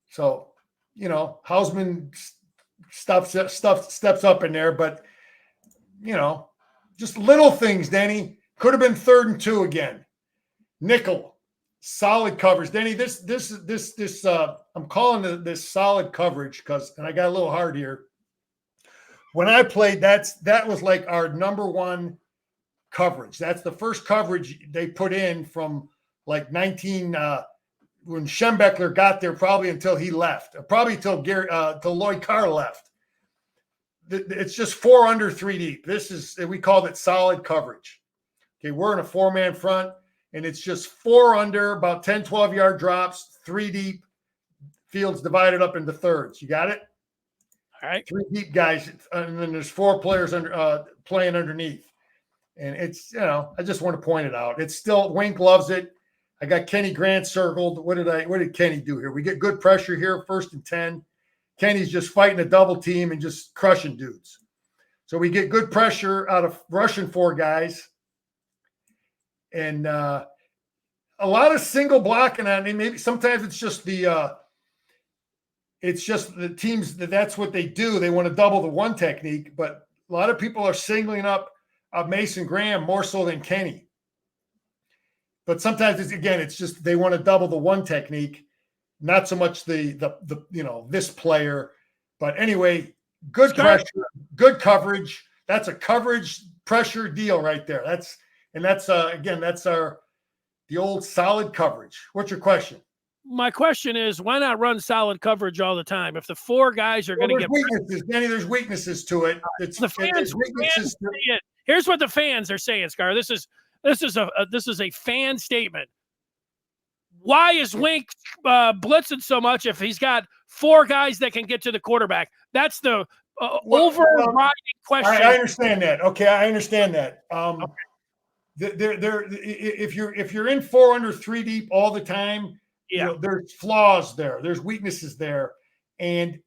So, Hausman steps up in there, but, just little things, Denny. Could have been 3rd and 2 again. Nickel, solid coverage. Denny, this I'm calling this solid coverage and I got a little hard here. When I played, that was like our number one coverage. That's the first coverage they put in from like when Schembechler got there, probably until he left, probably till Lloyd Carr left. It's just 4 under 3 deep. We called it solid coverage. Okay, we're in a 4-man front, and it's just 4 under, about 10, 12-yard drops, 3 deep, fields divided up into thirds. You got it? All right. 3 deep guys, and then there's 4 players playing underneath. And it's, I just want to point it out. It's still, Wink loves it. I got Kenny Grant circled. What did Kenny do here? We get good pressure here, 1st and 10. Kenny's just fighting a double team and just crushing dudes. So we get good pressure out of rushing 4 guys. And a lot of single blocking on him. Maybe sometimes it's just the teams that's what they do. They want to double the one technique, but a lot of people are singling up Mason Graham more so than Kenny. But sometimes it's just they want to double the one technique, not so much the this player. But anyway, good pressure, good coverage. That's a coverage pressure deal right there. That's the old solid coverage. What's your question? My question is, why not run solid coverage all the time? If the 4 guys are going to get weaknesses, Danny, there's weaknesses to it. Here's what the fans are saying, Scar. This is a fan statement. Why is Wink blitzing so much if he's got 4 guys that can get to the quarterback? That's the overriding question. I understand that. Okay, I understand that. Okay. If you're in 4 under 3 deep all the time, there's flaws there. There's weaknesses there. And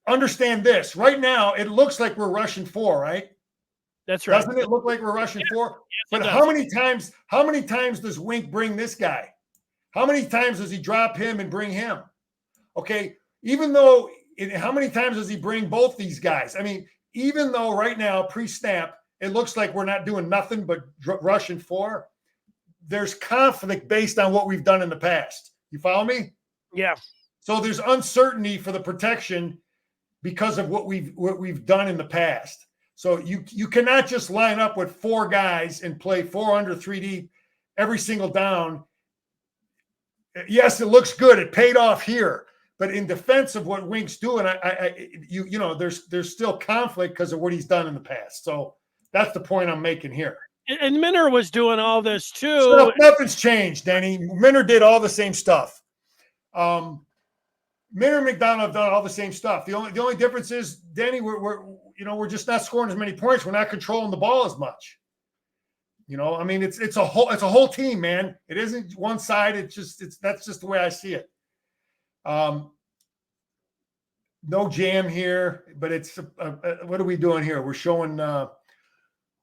understand this. Right now, it looks like we're rushing 4, right? That's right. Doesn't it look like we're rushing 4? Yes, but how many times does Wink bring this guy? How many times does he drop him and bring him? Okay, how many times does he bring both these guys? I mean, even though right now, pre-snap, it looks like we're not doing nothing but rushing 4, there's conflict based on what we've done in the past. You follow me? Yeah. So there's uncertainty for the protection because of what we've done in the past. So you cannot just line up with 4 guys and play 4 under 3 deep every single down. Yes, it looks good. It paid off here. But in defense of what Wink's doing, there's still conflict because of what he's done in the past. So that's the point I'm making here. And Minner was doing all this too. So nothing's changed, Denny. Minner did all the same stuff. Minner and McDonald have done all the same stuff. The only difference is, Denny, we're just not scoring as many points. We're not controlling the ball as much. I mean, it's a whole team, man. It isn't one side. That's just the way I see it. No jam here, but it's what are we doing here? We're showing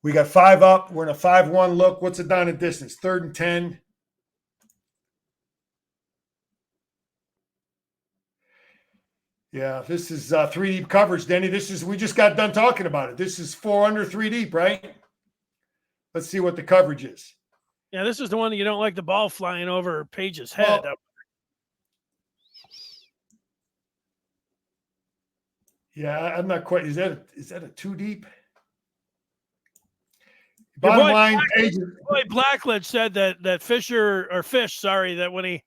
we got 5 up. We're in a 5-1 look. What's it down in distance? 3rd and 10. Yeah, this is 3 deep coverage, Denny. We just got done talking about it. This is 4 under 3 deep, right? Let's see what the coverage is. Yeah, this is the one that you don't like the ball flying over Page's head. Yeah, I'm not quite. Is that a 2 deep? Bottom line, Boy Blackledge said that Fish, that when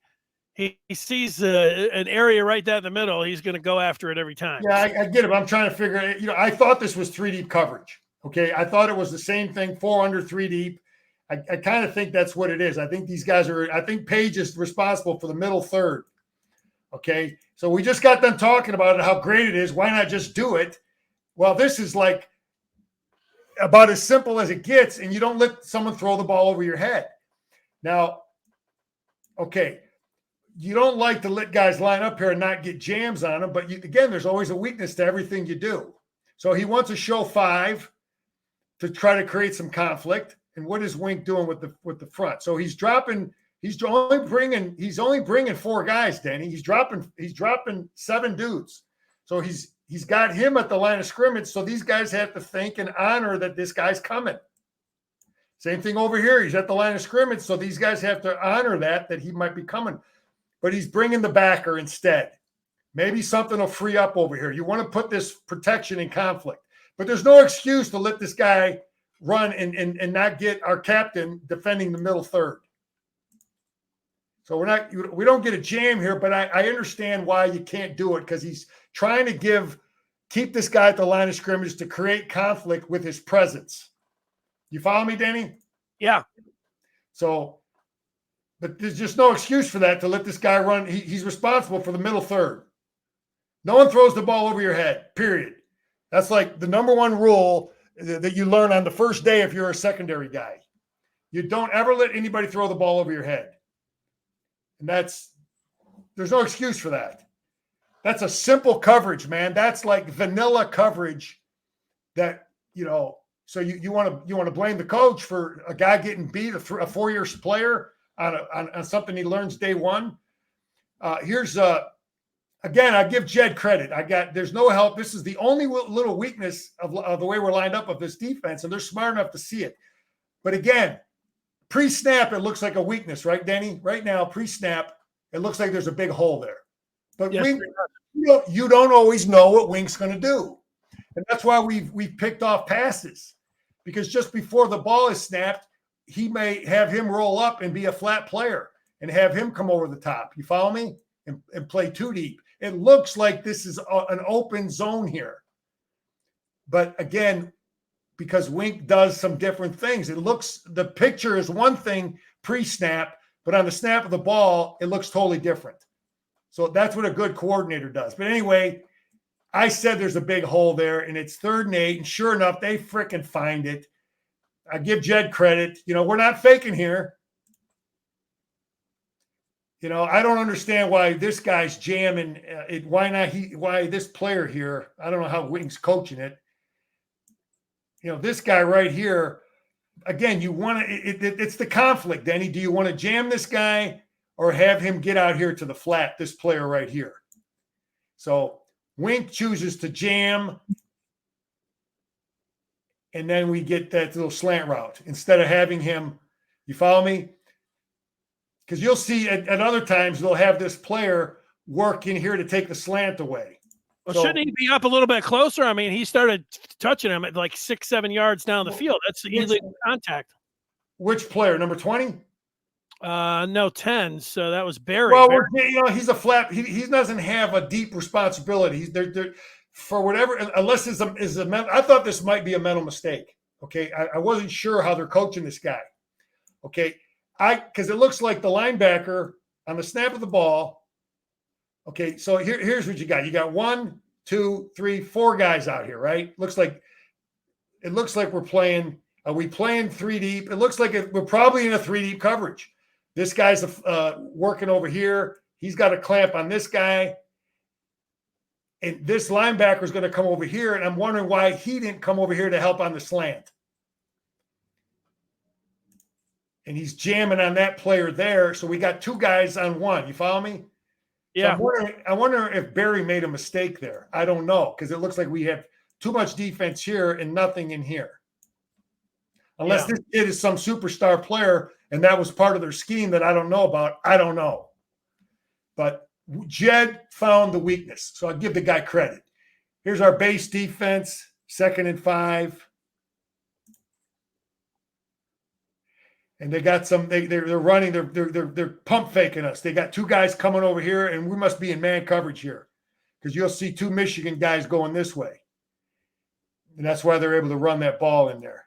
he sees an area right down the middle, he's going to go after it every time. Yeah, I get it. But I'm trying to figure it. I thought this was 3 deep coverage. Okay, I thought it was the same thing, 4 under 3 deep. I kind of think that's what it is. I think these guys are. I think Page is responsible for the middle third. Okay, so we just got done talking about how great it is. Why not just do it? Well, this is like about as simple as it gets, and you don't let someone throw the ball over your head. Now, Okay, you don't like to let guys line up here and not get jams on them, but again, there's always a weakness to everything you do. So he wants to show 5 to try to create some conflict. And what is Wink doing with the front? So he's only bringing 4 guys, Danny. He's dropping 7 dudes. So he's got him at the line of scrimmage. So these guys have to think and honor that this guy's coming. Same thing over here. He's at the line of scrimmage. So these guys have to honor that he might be coming. But he's bringing the backer instead. Maybe something will free up over here. You want to put this protection in conflict. But there's no excuse to let this guy run and not get our captain defending the middle third. So we don't get a jam here, but I understand why you can't do it, because he's trying to keep this guy at the line of scrimmage to create conflict with his presence. You follow me, Danny? Yeah. So, but there's just no excuse for that, to let this guy run. He's responsible for the middle third. No one throws the ball over your head, period. That's like the number 1 rule that you learn on the first day if you're a secondary guy. You don't ever let anybody throw the ball over your head. And there's no excuse for that. That's a simple coverage, man. That's like vanilla coverage that, so you want to blame the coach for a guy getting beat, a 4-year player on something he learns day one. Again, I give Jed credit. There's no help. This is the only little weakness of the way we're lined up of this defense, and they're smart enough to see it. But again, pre-snap, it looks like a weakness, right, Danny? Right now, pre-snap, it looks like there's a big hole there. But yes, Wink, you don't always know what Wink's going to do. And that's why we've picked off passes, because just before the ball is snapped, he may have him roll up and be a flat player and have him come over the top. You follow me? And play too deep. It looks like this is an open zone here. But again, because Wink does some different things, the picture is one thing pre-snap, but on the snap of the ball, it looks totally different. So that's what a good coordinator does. But anyway, I said there's a big hole there, and it's 3rd and 8, and sure enough, they freaking find it. I give Jed credit. We're not faking here. I don't understand why this guy's jamming it. Why this player here? I don't know how Wink's coaching it. This guy right here, again, you want to, it's the conflict, Denny. Do you want to jam this guy or have him get out here to the flat, this player right here? So Wink chooses to jam, and then we get that little slant route instead of having him, you follow me? Because you'll see at other times they'll have this player work in here to take the slant away. Well, shouldn't he be up a little bit closer? I mean, he started touching him at like 6-7 yards down the field. That's illegal contact. Which player? Number 20? No, 10. So that was Barry. Well, he's a flat. He doesn't have a deep responsibility. He's there for whatever, unless is a mental. I thought this might be a mental mistake. Okay, I wasn't sure how they're coaching this guy. Okay. Because it looks like the linebacker on the snap of the ball. Okay, so here's what you got. You got 1, 2, 3, 4 guys out here, right? It looks like we're playing. Are we playing 3 deep? It looks like we're probably in a 3 deep coverage. This guy's working over here. He's got a clamp on this guy, and this linebacker is going to come over here. And I'm wondering why he didn't come over here to help on the slant. And he's jamming on that player there. So we got 2 guys on 1. You follow me? Yeah. So I wonder if Barry made a mistake there. I don't know, because it looks like we have too much defense here and nothing in here. Unless this kid is some superstar player and that was part of their scheme that I don't know about. I don't know. But Jed found the weakness. So I'll give the guy credit. Here's our base defense, 2nd and 5. And they got they're running, they're pump faking us. They got 2 guys coming over here, and we must be in man coverage here, because you'll see 2 Michigan guys going this way. And that's why they're able to run that ball in there.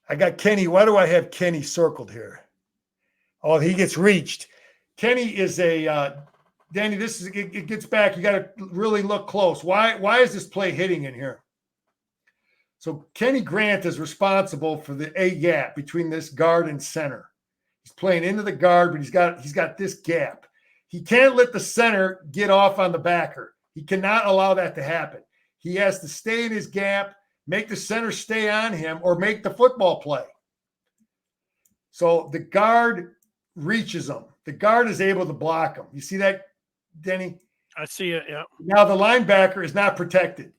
I got Kenny. Why do I have Kenny circled here? Oh, he gets reached. Kenny is Danny, it gets back. You got to really look close. Why is this play hitting in here? So Kenny Grant is responsible for the A gap between this guard and center. He's playing into the guard, but he's got this gap. He can't let the center get off on the backer. He cannot allow that to happen. He has to stay in his gap, make the center stay on him, or make the football play. So the guard reaches him. The guard is able to block him. You see that, Denny? I see it, yeah. Now the linebacker is not protected.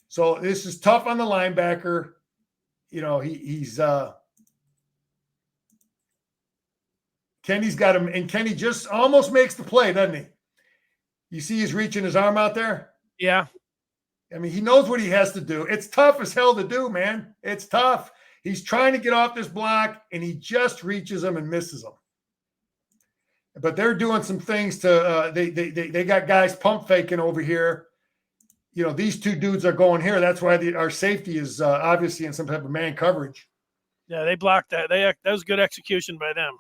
So this is tough on the linebacker. You know, he's Kenny's got him, and Kenny just almost makes the play, doesn't he? You see he's reaching his arm out there? Yeah. I mean, he knows what he has to do. It's tough as hell to do, man. It's tough. He's trying to get off this block, and he just reaches him and misses him. But they're doing some things to they got guys pump faking over here. You know, these two dudes are going here. That's why our safety is obviously in some type of man coverage. Yeah, they blocked that. That was good execution by them,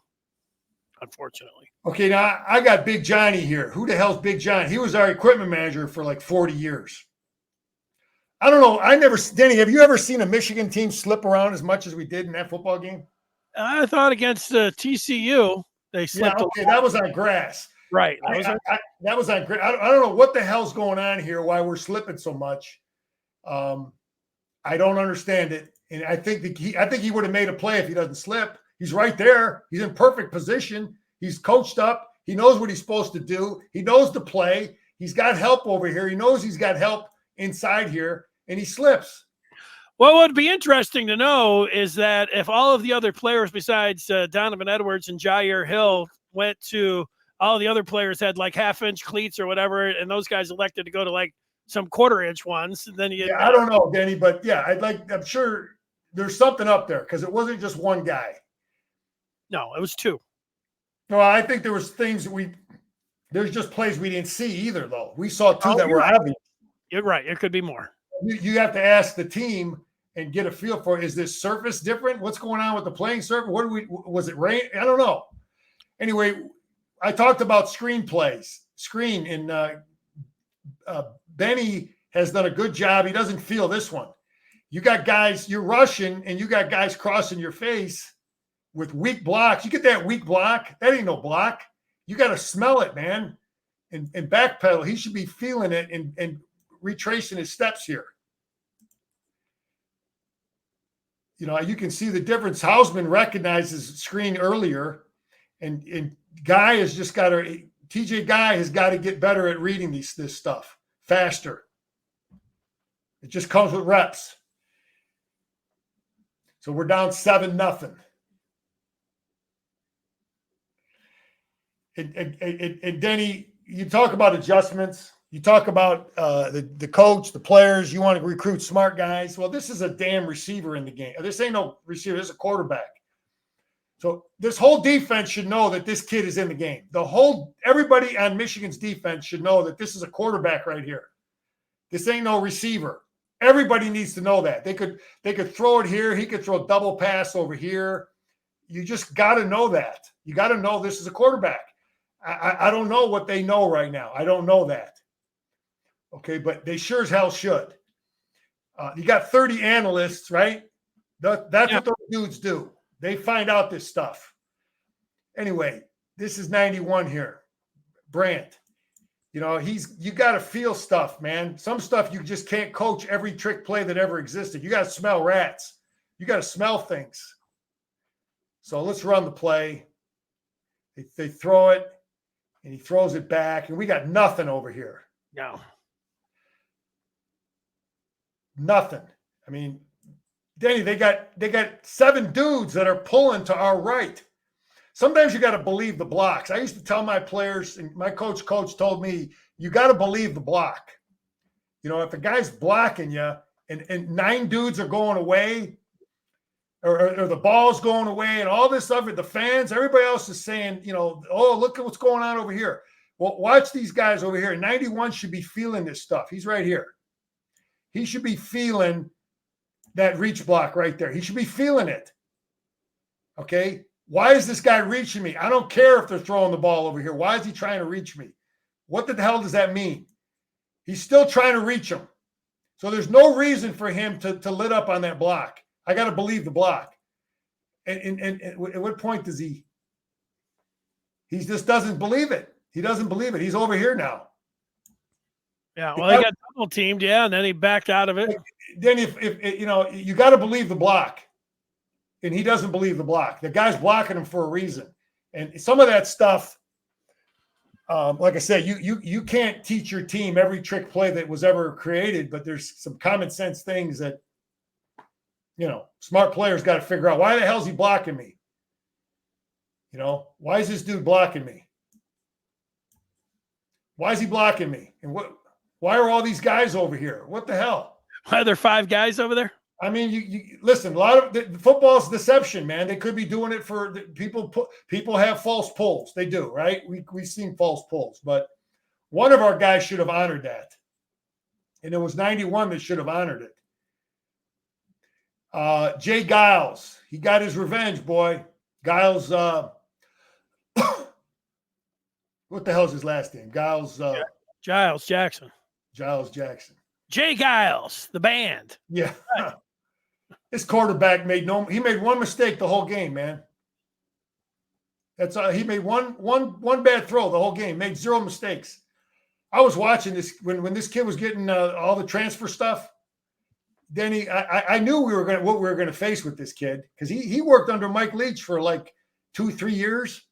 unfortunately. Okay, now I got Big Johnny here. Who the hell's Big Johnny? He was our equipment manager for like 40 years. I don't know. Denny, have you ever seen a Michigan team slip around as much as we did in that football game? I thought against TCU, they slipped. Yeah, okay, that was on grass. Right. That was on grass. I don't know what the hell's going on here, why we're slipping so much. I don't understand it. And I think he would have made a play if he doesn't slip. He's right there. He's in perfect position. He's coached up. He knows what he's supposed to do. He knows the play. He's got help over here. He knows he's got help inside here, and he slips. Well, what would be interesting to know is that if all of the other players besides Donovan Edwards and Jair Hill went to all the other players had like half-inch cleats or whatever, and those guys elected to go to like some quarter-inch ones, then I don't know, Denny, but yeah, I'm sure there's something up there because it wasn't just one guy. No, it was two. No, I think there was things there's just plays we didn't see either, though. We saw two that were obvious. You're right. It could be more. You have to ask the team and get a feel for, is this surface different? What's going on with the playing surface? Was it rain? I don't know. Anyway, I talked about screen plays. And Benny has done a good job. He doesn't feel this one. You got guys, you're rushing, and you got guys crossing your face with weak blocks. You get that weak block, that ain't no block. You got to smell it, man, and backpedal. He should be feeling it and retracing his steps here. You know, you can see the difference. Hausman recognizes screen earlier, and Guy has just got to – TJ Guy has got to get better at reading this stuff faster. It just comes with reps. So we're down 7-0. And Denny, you talk about adjustments. You talk about the coach, the players. You want to recruit smart guys. Well, this is a damn receiver in the game. This ain't no receiver. This is a quarterback. So this whole defense should know that this kid is in the game. Everybody on Michigan's defense should know that this is a quarterback right here. This ain't no receiver. Everybody needs to know that. They could throw it here. He could throw a double pass over here. You just got to know that. You got to know this is a quarterback. I don't know what they know right now. I don't know that. Okay, but they sure as hell should. You got 30 analysts, right? That's what those dudes do. They find out this stuff. Anyway, this is 91 here. Brandt. You know, you got to feel stuff, man. Some stuff you just can't coach every trick play that ever existed. You got to smell rats. You got to smell things. So let's run the play. They throw it, and he throws it back, and we got nothing over here. No. Nothing. I mean, Danny, they got 7 dudes that are pulling to our right. Sometimes you got to believe the blocks. I used to tell my players, and my coach told me, you got to believe the block. You know, if a guy's blocking you and 9 dudes are going away, or the ball's going away and all this stuff, the fans, everybody else is saying, you know, oh, look at what's going on over here. Well, watch these guys over here. 91 should be feeling this stuff. He's right here. He should be feeling that reach block right there. He should be feeling it. Okay? Why is this guy reaching me? I don't care if they're throwing the ball over here. Why is he trying to reach me? What the hell does that mean? He's still trying to reach him. So there's no reason for him to lit up on that block. I got to believe the block. And at what point does he He just doesn't believe it. He doesn't believe it. He's over here now. Yeah, well, he got double teamed, yeah, and then he backed out of it. Then if you know, you got to believe the block, and he doesn't believe the block. The guy's blocking him for a reason, and some of that stuff, like I said, you can't teach your team every trick play that was ever created, but there's some common sense things that, you know, smart players got to figure out. Why the hell is he blocking me? You know, why is this dude blocking me? Why is he blocking me? And why are all these guys over here? What the hell? Why are there 5 guys over there? I mean, you listen, a lot of the football's deception, man. They could be doing it for people. People have false pulls. They do, right? We've seen false pulls, but one of our guys should have honored that. And it was 91 that should have honored it. Jay Giles, he got his revenge, boy. Giles, what the hell's his last name? Giles Giles Jackson. Giles Jackson. Jay Giles, the band. Yeah. This quarterback made one mistake the whole game, man. That's he made one bad throw the whole game, made 0 mistakes. I was watching this when this kid was getting all the transfer stuff. Then I knew what we were gonna face with this kid, because he worked under Mike Leach for like 2-3 years.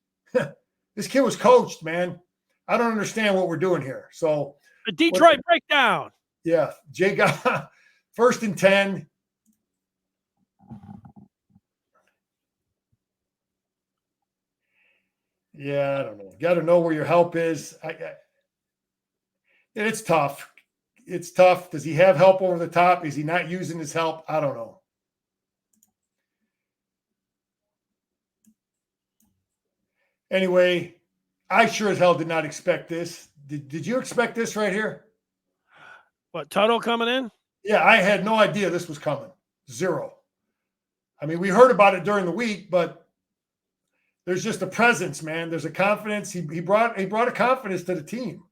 This kid was coached, man. I don't understand what we're doing here. So the Detroit breakdown. Yeah, Jay got 1st and 10. Yeah, I don't know. Got to know where your help is. It's tough. It's tough. Does he have help over the top? Is he not using his help? I don't know. Anyway, I sure as hell did not expect this. Did you expect this right here? What, Tuttle coming in? Yeah, I had no idea this was coming. 0. I mean, we heard about it during the week, but there's just a presence, man. There's a confidence. He brought a confidence to the team.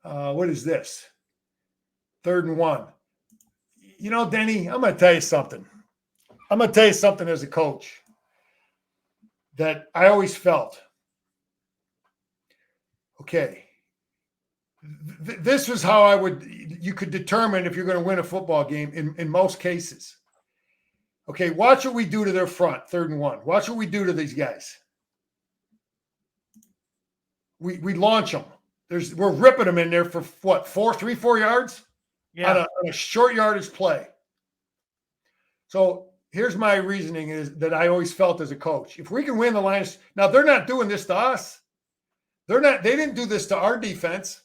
What is this? 3rd and 1. You know, Denny, I'm going to tell you something. I'm going to tell you something as a coach that I always felt. Okay. This was how you could determine if you're going to win a football game in most cases. Okay, watch what we do to their front, 3rd and 1. Watch what we do to these guys. We launch them. We're ripping them in there for what, 4 yards? Yeah. On a short yardage play. So here's my reasoning is that I always felt as a coach. If we can win the line, now they're not doing this to us. They didn't do this to our defense,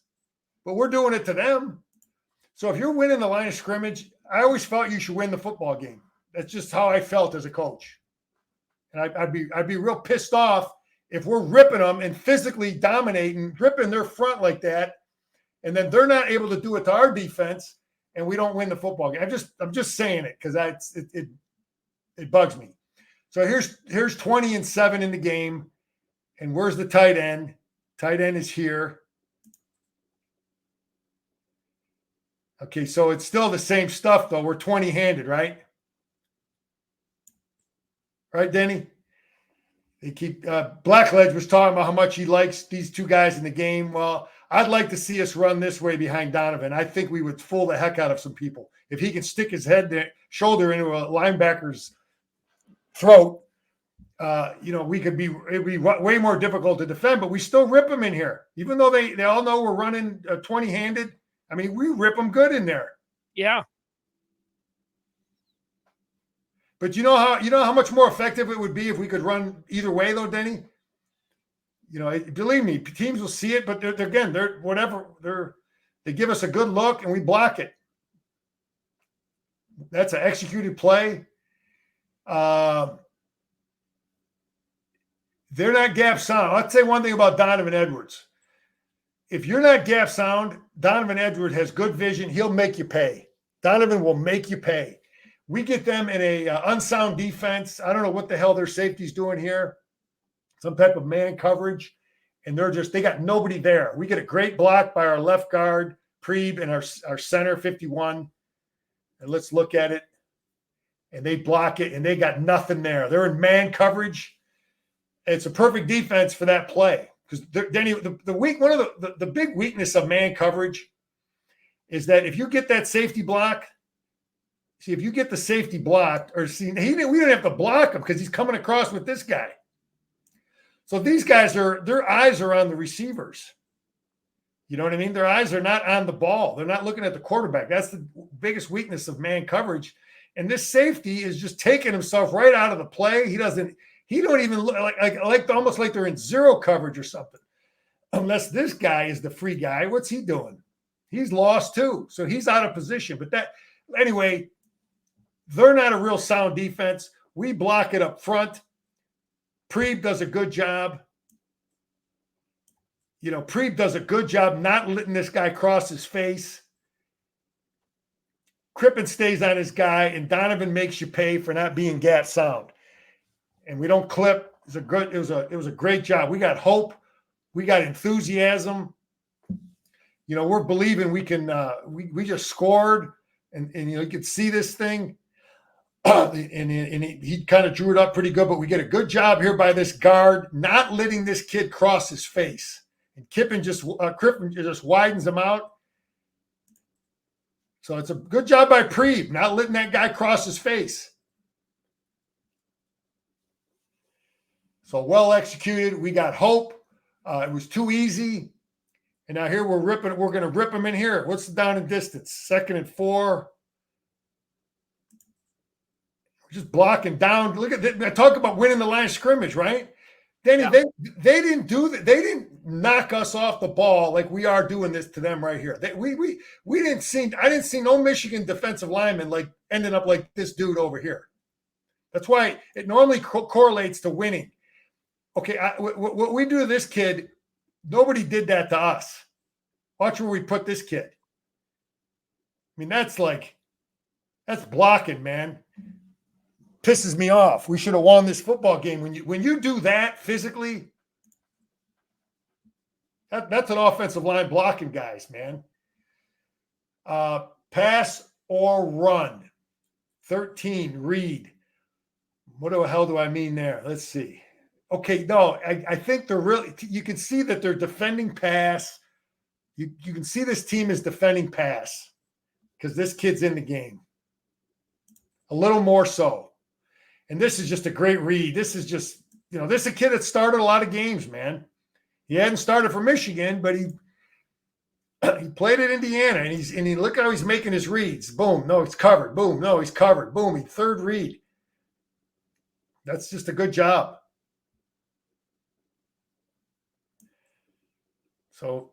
but we're doing it to them. So if you're winning the line of scrimmage, I always felt you should win the football game. That's just how I felt as a coach. And I'd be real pissed off if we're ripping them and physically dominating, ripping their front like that, and then they're not able to do it to our defense, and we don't win the football game. I'm just saying it because it bugs me. So here's 20-7 in the game, and where's the tight end? Tight end is here. Okay, so it's still the same stuff though. We're 20-handed, right? Right, Denny? They keep Blackledge was talking about how much he likes these 2 guys in the game. Well, I'd like to see us run this way behind Donovan. I think we would fool the heck out of some people. If he can stick his shoulder into a linebacker's throat, it'd be way more difficult to defend, but we still rip them in here. Even though they all know we're running 20-handed. I mean, we rip them good in there. Yeah. But you know how much more effective it would be if we could run either way, though, Denny. You know, believe me, teams will see it, but they give us a good look and we block it. That's an executed play. They're not gap sound. I'll say one thing about Donovan Edwards. If you're not gap sound, Donovan Edwards has good vision. He'll make you pay. Donovan will make you pay. We get them in a unsound defense. I don't know what the hell their safety's doing here. Some type of man coverage. And they got nobody there. We get a great block by our left guard, Preeb, and our center, 51. And let's look at it. And they block it, and they got nothing there. They're in man coverage. it's a perfect defense for that play. Because Denny, one of the big weakness of man coverage is that if you get that safety block, if you get the safety blocked, we didn't have to block him because he's coming across with this guy. So these guys their eyes are on the receivers. You know what I mean? Their eyes are not on the ball. They're not looking at the quarterback. That's the biggest weakness of man coverage. And this safety is just taking himself right out of the play. He don't even look like almost like they're in zero coverage or something. Unless this guy is the free guy. What's he doing? He's lost too. So he's out of position. But anyway, they're not a real sound defense. We block it up front. Preeb does a good job. Preeb does a good job not letting this guy cross his face. Crippen stays on his guy, and Donovan makes you pay for not being GAT sound. And we don't clip. It was a great job. We got hope. We got enthusiasm. We're believing we can. We just scored, and you could see this thing. And he kind of drew it up pretty good, but we get a good job here by this guard not letting this kid cross his face. And Crippen just widens him out. So it's a good job by Preeb, not letting that guy cross his face. So well executed. We got hope. It was too easy. And now here we're going to rip him in here. What's the down and distance? 2nd and 4. Just blocking down. Look at that. I talk about winning the line of scrimmage, right? Danny, yeah. They didn't do that. They didn't knock us off the ball like we are doing this to them right here. We didn't see. I didn't see no Michigan defensive lineman like ending up like this dude over here. That's why it normally correlates to winning. Okay, what we do to this kid, nobody did that to us. Watch where we put this kid. I mean, that's blocking, man. Pisses me off. We should have won this football game. When you do that physically, that's an offensive line blocking guys, man. Pass or run. 13, read. What the hell do I mean there? Let's see. Okay, no, I think they're really – you can see that they're defending pass. You can see this team is defending pass because this kid's in the game. A little more so. And this is just a great read. This is just, this is a kid that started a lot of games, man. He hadn't started for Michigan, but he played at Indiana, and look how he's making his reads. Boom, no, he's covered. Boom, no, he's covered. Boom, third read. That's just a good job. So,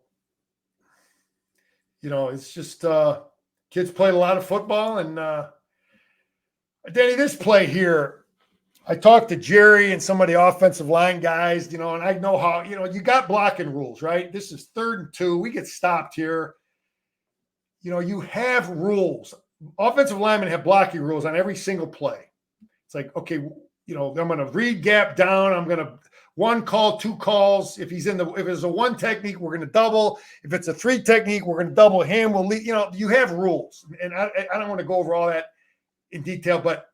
it's just kids played a lot of football, and Danny, this play here. I talked to Jerry and some of the offensive line guys, and I know how, you got blocking rules, right? This is 3rd and 2. We get stopped here. You have rules. Offensive linemen have blocking rules on every single play. It's like, okay, I'm going to read gap down. I'm going to 1 call, 2 calls. If it's a 1 technique, we're going to double. If it's a 3 technique, we're going to double him. We'll lead, you have rules. And I don't want to go over all that in detail, but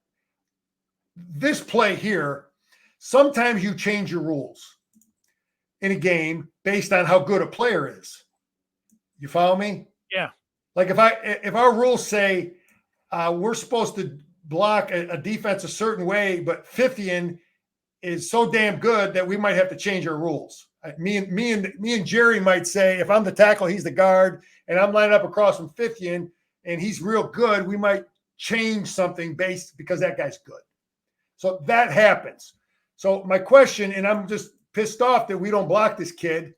this play here, sometimes you change your rules in a game based on how good a player is. You follow me? Yeah. Like if our rules say we're supposed to block a defense a certain way, but Fithian is so damn good that we might have to change our rules. Me and Jerry might say, if I'm the tackle, he's the guard, and I'm lining up across from Fithian, and he's real good, we might change something because that guy's good. So that happens. So my question, and I'm just pissed off that we don't block this kid,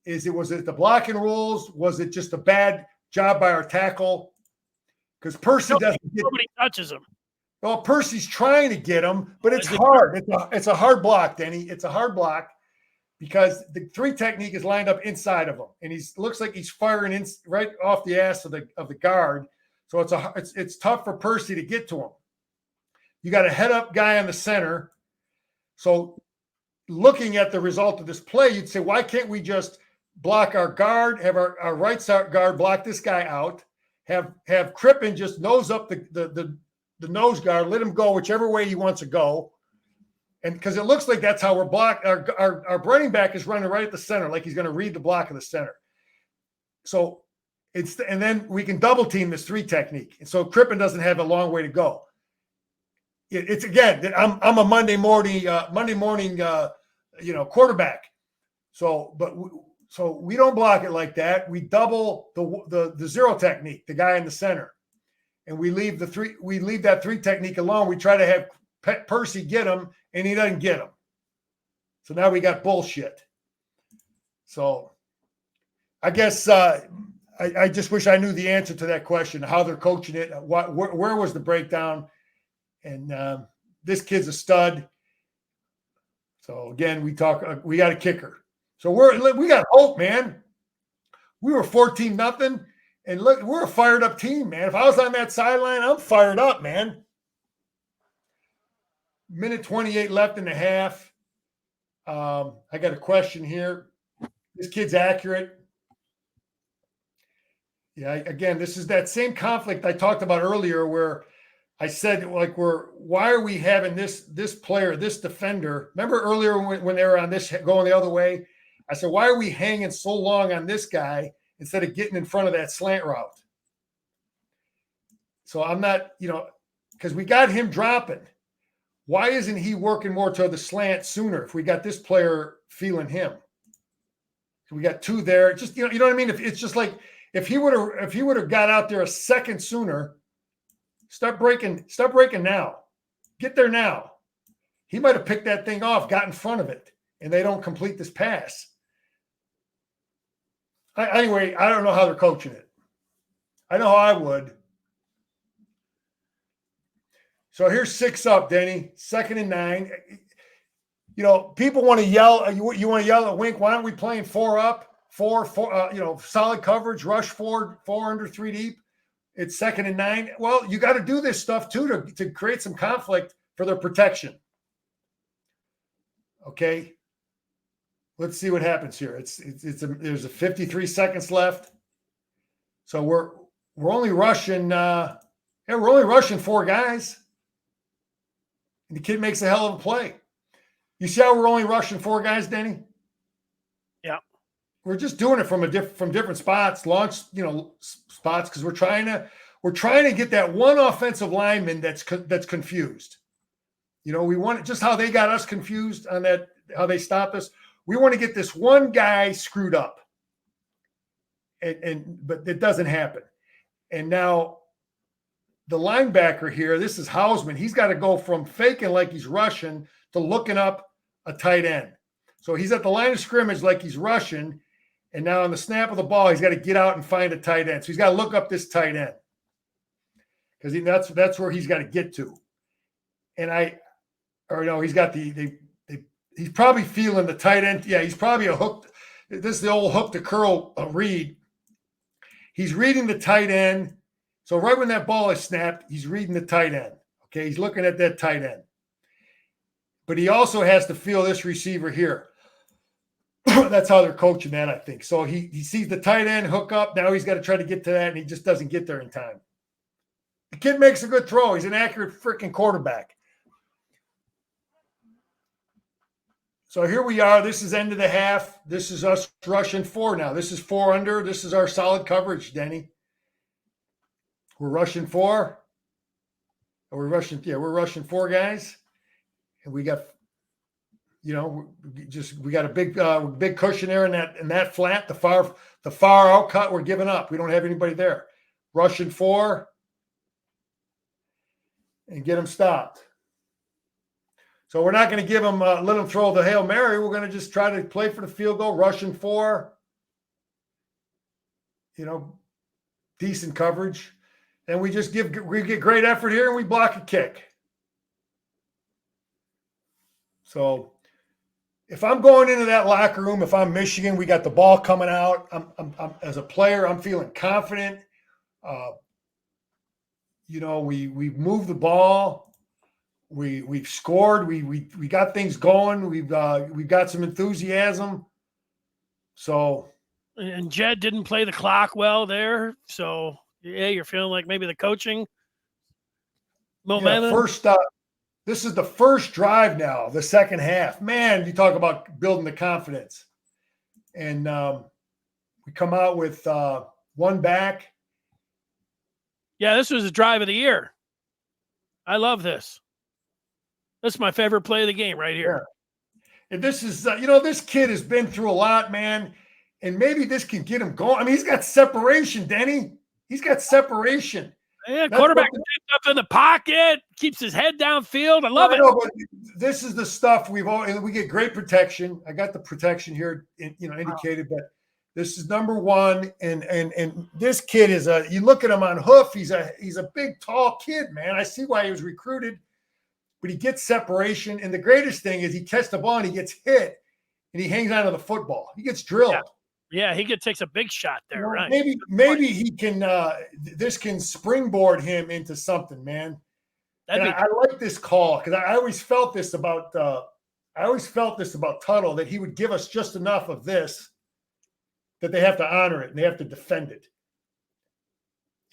was it the blocking rules? Was it just a bad job by our tackle? Because Percy nobody touches him. Well, Percy's trying to get him, but it's hard. It's a hard block, Denny. It's a hard block because the 3 technique is lined up inside of him, and looks like he's firing right off the ass of the guard. So it's tough for Percy to get to him. You got a head-up guy on the center. So looking at the result of this play, you'd say, why can't we just block our guard, have our right side guard block this guy out, have Crippen just nose up the nose guard, let him go whichever way he wants to go, And because it looks like that's how we're blocked. Our running back is running right at the center, like he's going to read the block of the center. So and then we can double team this 3 technique. And so Crippen doesn't have a long way to go. It's again, I'm a Monday morning, quarterback. So we don't block it like that. We double the 0 technique, the guy in the center, and we leave that 3 technique alone. We try to have Percy get him, and he doesn't get him. So now we got bullshit. So I guess I just wish I knew the answer to that question, how they're coaching it, where was the breakdown, and this kid's a stud. So again, we got a kicker. So we got hope, man. We were 14-0, and look, we're a fired up team, man. If I was on that sideline, I'm fired up, man. Minute 28 left in the half. I got a question here. This kid's accurate. Yeah, again, this is that same conflict I talked about earlier where I said, like, why are we having this player, this defender? Remember earlier when they were on this going the other way? I said, why are we hanging so long on this guy instead of getting in front of that slant route? So I'm not, because we got him dropping. Why isn't he working more toward the slant sooner if we got this player feeling him? We got 2 there. Just, you know what I mean? If it's just like if he would have got out there a second sooner, start breaking now. Get there now. He might have picked that thing off, got in front of it, and they don't complete this pass. Anyway, I don't know how they're coaching it. I know how I would. So here's 6 up, Denny. 2nd and 9. People want to yell. You want to yell at Wink? Why aren't we playing 4 up, 4? Solid coverage, rush 4 under 3 deep. It's 2nd and 9. Well, you got to do this stuff too to create some conflict for their protection. Okay. Let's see what happens here. There's a 53 seconds left. So we're only rushing. We're only rushing 4 guys. And the kid makes a hell of a play. You see how we're only rushing 4 guys, Denny? Yeah. We're just doing it from different spots, launch, spots, because we're trying to get that one offensive lineman that's confused. We want just how they got us confused on that, how they stopped us. We want to get this one guy screwed up. But it doesn't happen. And now the linebacker here, this is Hausman. He's got to go from faking like he's rushing to looking up a tight end. So he's at the line of scrimmage like he's rushing, and now on the snap of the ball, he's got to get out and find a tight end. So he's got to look up this tight end because that's where he's got to get to. And he's got he's probably feeling the tight end. Yeah, he's probably a hook. This is the old hook to curl read. He's reading the tight end. So right when that ball is snapped, he's reading the tight end. Okay, he's looking at that tight end. But he also has to feel this receiver here. That's how they're coaching that, I think. So he sees the tight end hook up. Now he's got to try to get to that, and he just doesn't get there in time. The kid makes a good throw. He's an accurate freaking quarterback. So here we are. This is end of the half. This is us rushing 4 now. This is 4 under. This is our solid coverage, Denny. We're rushing 4. We're rushing 4 guys. And we got, we got a big cushion there in that flat. The far out cut, we're giving up. We don't have anybody there. Rushing 4 and get them stopped. So we're not going to give them, let them throw the Hail Mary. We're going to just try to play for the field goal. Rushing 4, decent coverage. And we get great effort here and we block a kick. So if I'm going into that locker room, if I'm Michigan, we got the ball coming out. I'm as a player, I'm feeling confident. We've moved the ball. We've scored. We got things going. We've got some enthusiasm. So, and Jed didn't play the clock well there. So yeah, you're feeling like maybe the coaching momentum. This is the first drive now, the second half. Man, you talk about building the confidence. And we come out with one back. Yeah, this was the drive of the year. I love this. This is my favorite play of the game right here. Yeah. And this is, this kid has been through a lot, man. And maybe this can get him going. I mean, he's got separation, Denny. He's got separation. Yeah, quarterback up in the pocket, keeps his head downfield. I love it. But this is the stuff we get great protection. I got the protection here, indicated, but this is number one. And this kid is you look at him on hoof. He's a big, tall kid, man. I see why he was recruited, but he gets separation. And the greatest thing is he catches the ball and he gets hit and he hangs onto the football. He gets drilled. Yeah, he takes a big shot there, right? Maybe he can. This can springboard him into something, man. I like this call because I always felt this about. Tuttle, that he would give us just enough of that they have to honor it and they have to defend it.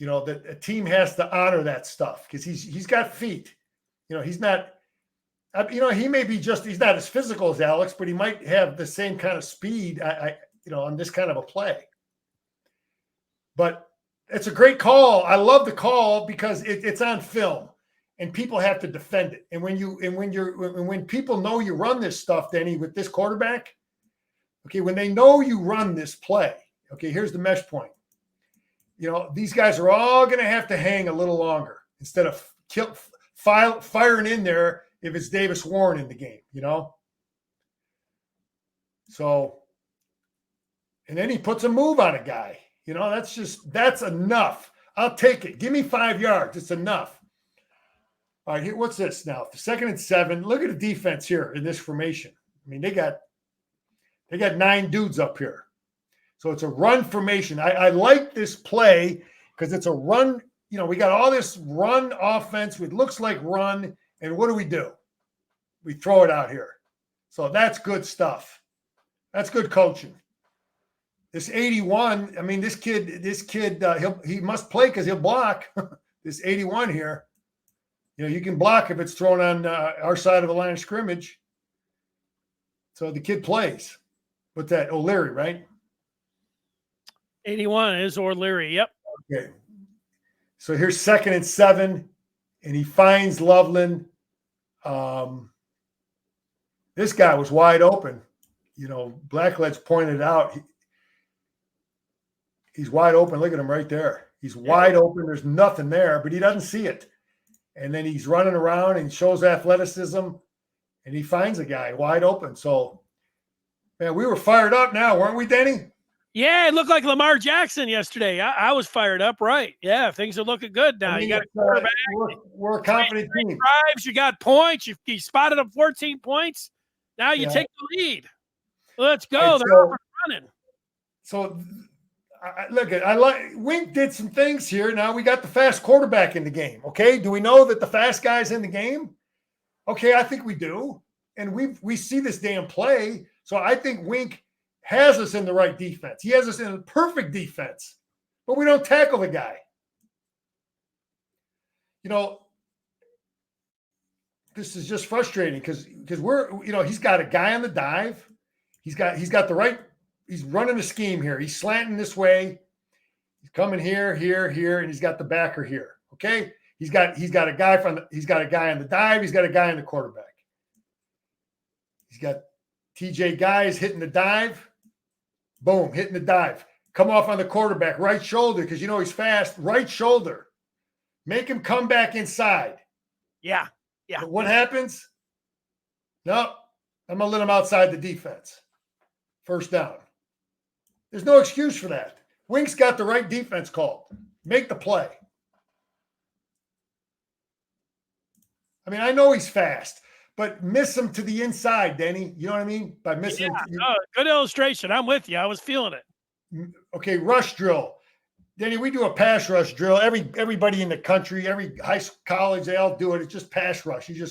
That a team has to honor that stuff because he's got feet. He's not. He may be he's not as physical as Alex, but he might have the same kind of speed. On this kind of a play. But it's a great call. I love the call because it's on film and people have to defend it. And when people know you run this stuff, Denny, with this quarterback, okay, when they know you run this play, okay, here's the mesh point. These guys are all going to have to hang a little longer instead of firing in there if it's Davis Warren in the game, So, and then he puts a move on a guy. That's enough. I'll take it. Give me 5 yards. It's enough. All right, here, what's this now? 2nd and 7. Look at the defense here in this formation. I mean, they got 9 dudes up here. So it's a run formation. I like this play because it's a run. We got all this run offense. It looks like run. And what do? We throw it out here. So that's good stuff. That's good coaching. This 81, I mean, this kid, he must play because he'll block. This 81 here, you can block if it's thrown on our side of the line of scrimmage. So the kid plays. What's that? O'Leary, right? 81 is O'Leary. Yep. Okay. So here's 2nd and 7, and he finds Loveland. This guy was wide open. Blackledge pointed out. He's wide open. Look at him right there. He's wide open. There's nothing there, but he doesn't see it. And then he's running around and shows athleticism, and he finds a guy wide open. So, man, we were fired up now, weren't we, Denny? Yeah, it looked like Lamar Jackson yesterday. I was fired up, right? Yeah, things are looking good now. You got a quarterback. We're a confident team. Drives, you got points. You spotted up 14 points. Now you take the lead. Let's go. They're off and running. So, Wink did some things here. Now we got the fast quarterback in the game. Okay. Do we know that the fast guy's in the game? Okay. I think we do. And we see this damn play. So I think Wink has us in the right defense. He has us in a perfect defense, but we don't tackle the guy. This is just frustrating because he's got a guy on the dive. He's got the right. He's running a scheme here. He's slanting this way. He's coming here, and he's got the backer here. Okay. He's got a guy on the dive. He's got a guy on the quarterback. He's got TJ Guys hitting the dive. Boom, hitting the dive. Come off on the quarterback, right shoulder, because he's fast. Right shoulder. Make him come back inside. Yeah. But what happens? No, I'm going to let him outside the defense. First down. There's no excuse for that. Wink's got the right defense called. Make the play. I mean, I know he's fast, but miss him to the inside, Denny. You know what I mean? By missing him. Good illustration. I'm with you. I was feeling it. Okay, rush drill. Denny, we do a pass rush drill. Everybody in the country, every high school, college, they all do it. It's just pass rush. You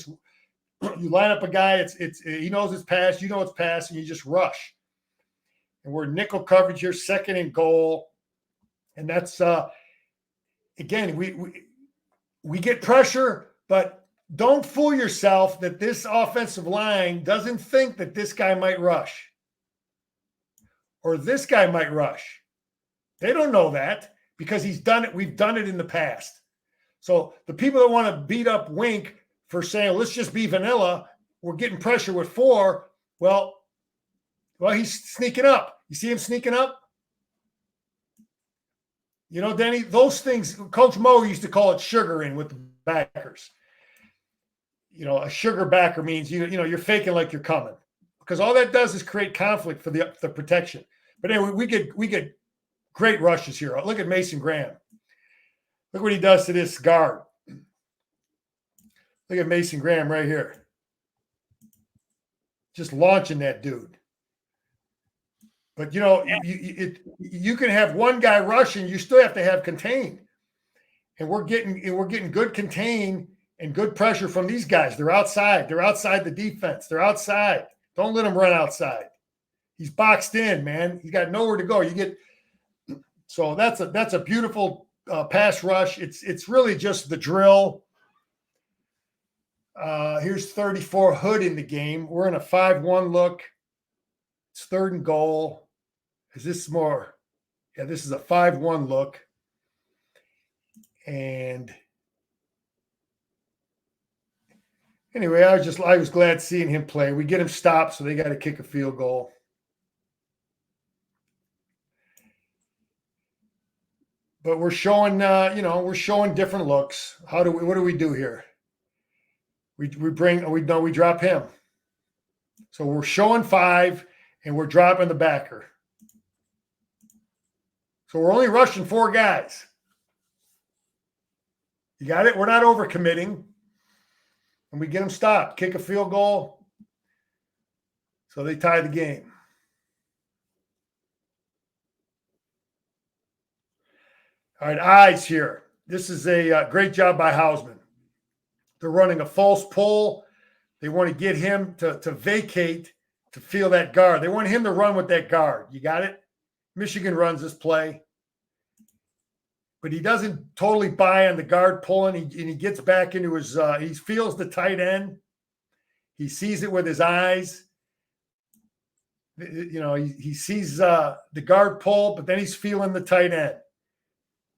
line up a guy. He knows it's pass. You know it's pass, and you just rush. And we're nickel coverage here, 2nd and goal. And that's again, we get pressure, but don't fool yourself that this offensive line doesn't think that this guy might rush or this guy might rush. They don't know that because he's done it. We've done it in the past. So the people that want to beat up Wink for saying, let's just be vanilla, we're getting pressure with 4. Well, he's sneaking up. You see him sneaking up? You know, Denny, those things, Coach Mo used to call it sugaring with the backers. You know, a sugar backer means, you're faking like you're coming because all that does is create conflict for the protection. But anyway, we get great rushes here. Look at Mason Graham. Look what he does to this guard. Look at Mason Graham right here. Just launching that dude. But, you can have one guy rushing. You still have to have contain. And we're getting good contain and good pressure from these guys. They're outside. They're outside the defense. They're outside. Don't let him run outside. He's boxed in, man. He's got nowhere to go. So that's a beautiful pass rush. It's really just the drill. Here's 34 Hood in the game. We're in a 5-1 look. It's 3rd and goal. Is this more? Yeah, this is a 5-1 look. And anyway, I was glad seeing him play. We get him stopped, so they got to kick a field goal. But we're showing, different looks. What do we do here? We drop him. So we're showing 5, and we're dropping the backer. So we're only rushing 4 guys. You got it? We're not overcommitting. And we get them stopped. Kick a field goal. So they tie the game. All right, eyes here. This is a great job by Hausman. They're running a false pull. They want to get him to vacate to feel that guard. They want him to run with that guard. You got it? Michigan runs this play. But he doesn't totally buy on the guard pulling. And he gets back into his he feels the tight end. He sees it with his eyes. He sees the guard pull, but then he's feeling the tight end.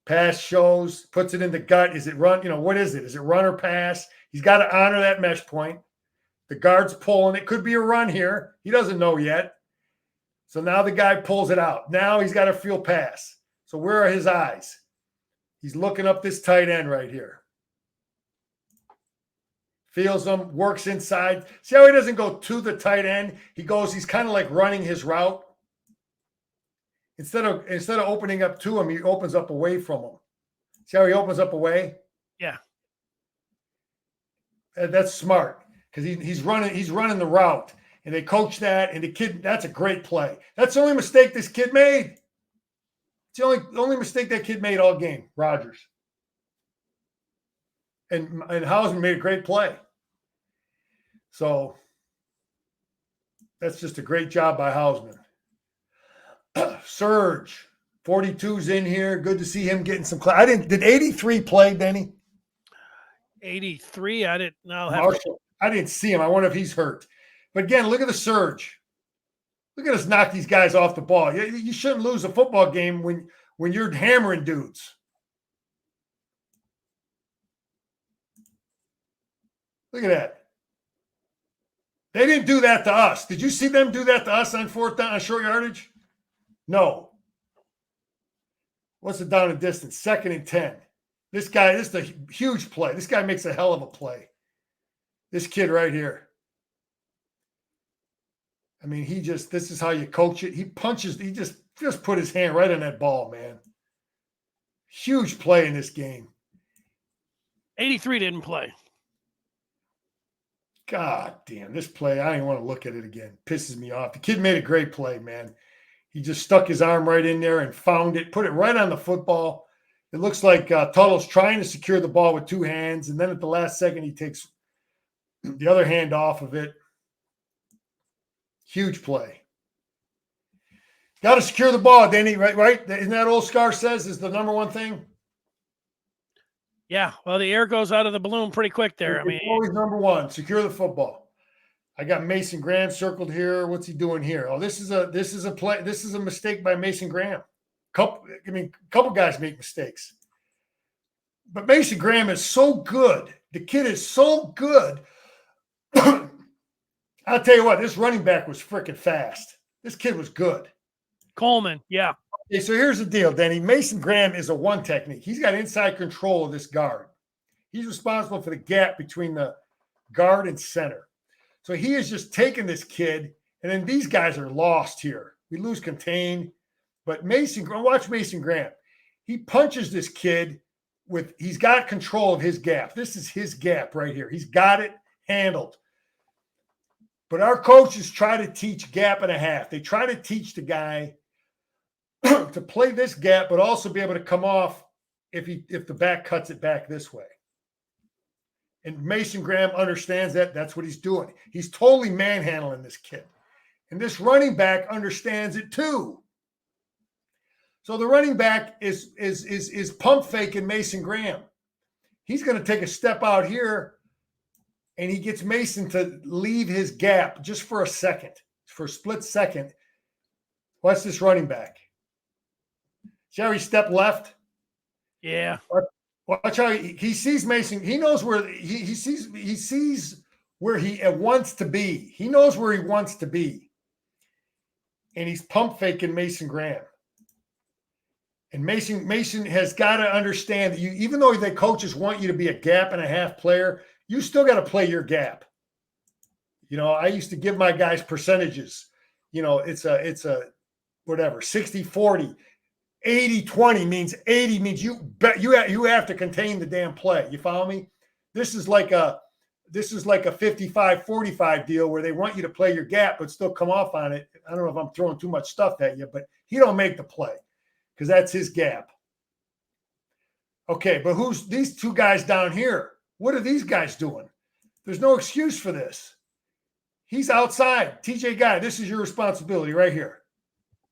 Pass shows, puts it in the gut. Is it run? What is it? Is it run or pass? He's got to honor that mesh point. The guard's pulling. It could be a run here. He doesn't know yet. So now the guy pulls it out. Now he's got to feel pass. So where are his eyes? He's looking up this tight end right here. Feels him, works inside. See how he doesn't go to the tight end? He's kind of like running his route. Instead of opening up to him, he opens up away from him. See how he opens up away? Yeah. That's smart because he's running the route. And they coach that, and the kid, that's a great play. That's the only mistake this kid made. It's the only mistake that kid made all game, Rogers. And Hausman made a great play. So that's just a great job by Hausman. Surge, 42's in here. Good to see him getting some class. Did 83 play, Denny? 83? I didn't know. Marshall, I didn't see him. I wonder if he's hurt. But again, look at the surge. Look at us knock these guys off the ball. You shouldn't lose a football game when you're hammering dudes. Look at that. They didn't do that to us. Did you see them do that to us on 4th down on short yardage? No. What's the down and distance? 2nd and 10. This is a huge play. This guy makes a hell of a play. This kid right here. I mean, this is how you coach it. He punches, he just put his hand right on that ball, man. Huge play in this game. 83 didn't play. God damn, this play, I don't even want to look at it again. Pisses me off. The kid made a great play, man. He just stuck his arm right in there and found it, put it right on the football. It looks like Tuttle's trying to secure the ball with 2 hands, and then at the last second, he takes the other hand off of it. Huge play. Got to secure the ball, Danny, right? Isn't that old Scar says is the number one thing? Yeah, well, the air goes out of the balloon pretty quick there. I It's mean, always number one. Secure the football. I got Mason Graham circled here. What's he doing here? Oh, this is a mistake by Mason Graham. Couple guys make mistakes. But Mason Graham is so good. The kid is so good. I'll tell you what, this running back was freaking fast. This kid was good. Coleman, yeah. Okay, so here's the deal, Denny. Mason Graham is a one technique. He's got inside control of this guard. He's responsible for the gap between the guard and center. So he is just taking this kid, and then these guys are lost here. We lose contain. But watch Mason Graham. He punches this kid he's got control of his gap. This is his gap right here. He's got it handled. But our coaches try to teach gap and a half. They try to teach the guy to play this gap, but also be able to come off if the back cuts it back this way. And Mason Graham understands that. That's what he's doing. He's totally manhandling this kid. And this running back understands it too. So the running back is pump faking Mason Graham. He's going to take a step out here, and he gets Mason to leave his gap just for a second, for a split second. Watch this running back. See how he stepped left? Yeah. Watch how he sees Mason. He knows where he sees where he wants to be. He knows where he wants to be. And he's pump faking Mason Graham. And Mason has got to understand that even though the coaches want you to be a gap and a half player, you still got to play your gap. I used to give my guys percentages. It's a whatever, 60-40. 80-20 means 80 means you have to contain the damn play. You follow me? This is like a 55-45 deal where they want you to play your gap but still come off on it. I don't know if I'm throwing too much stuff at you, but he don't make the play because that's his gap. Okay, but who's these two guys down here? What are these guys doing? There's no excuse for this. He's outside. TJ Guy, this is your responsibility right here.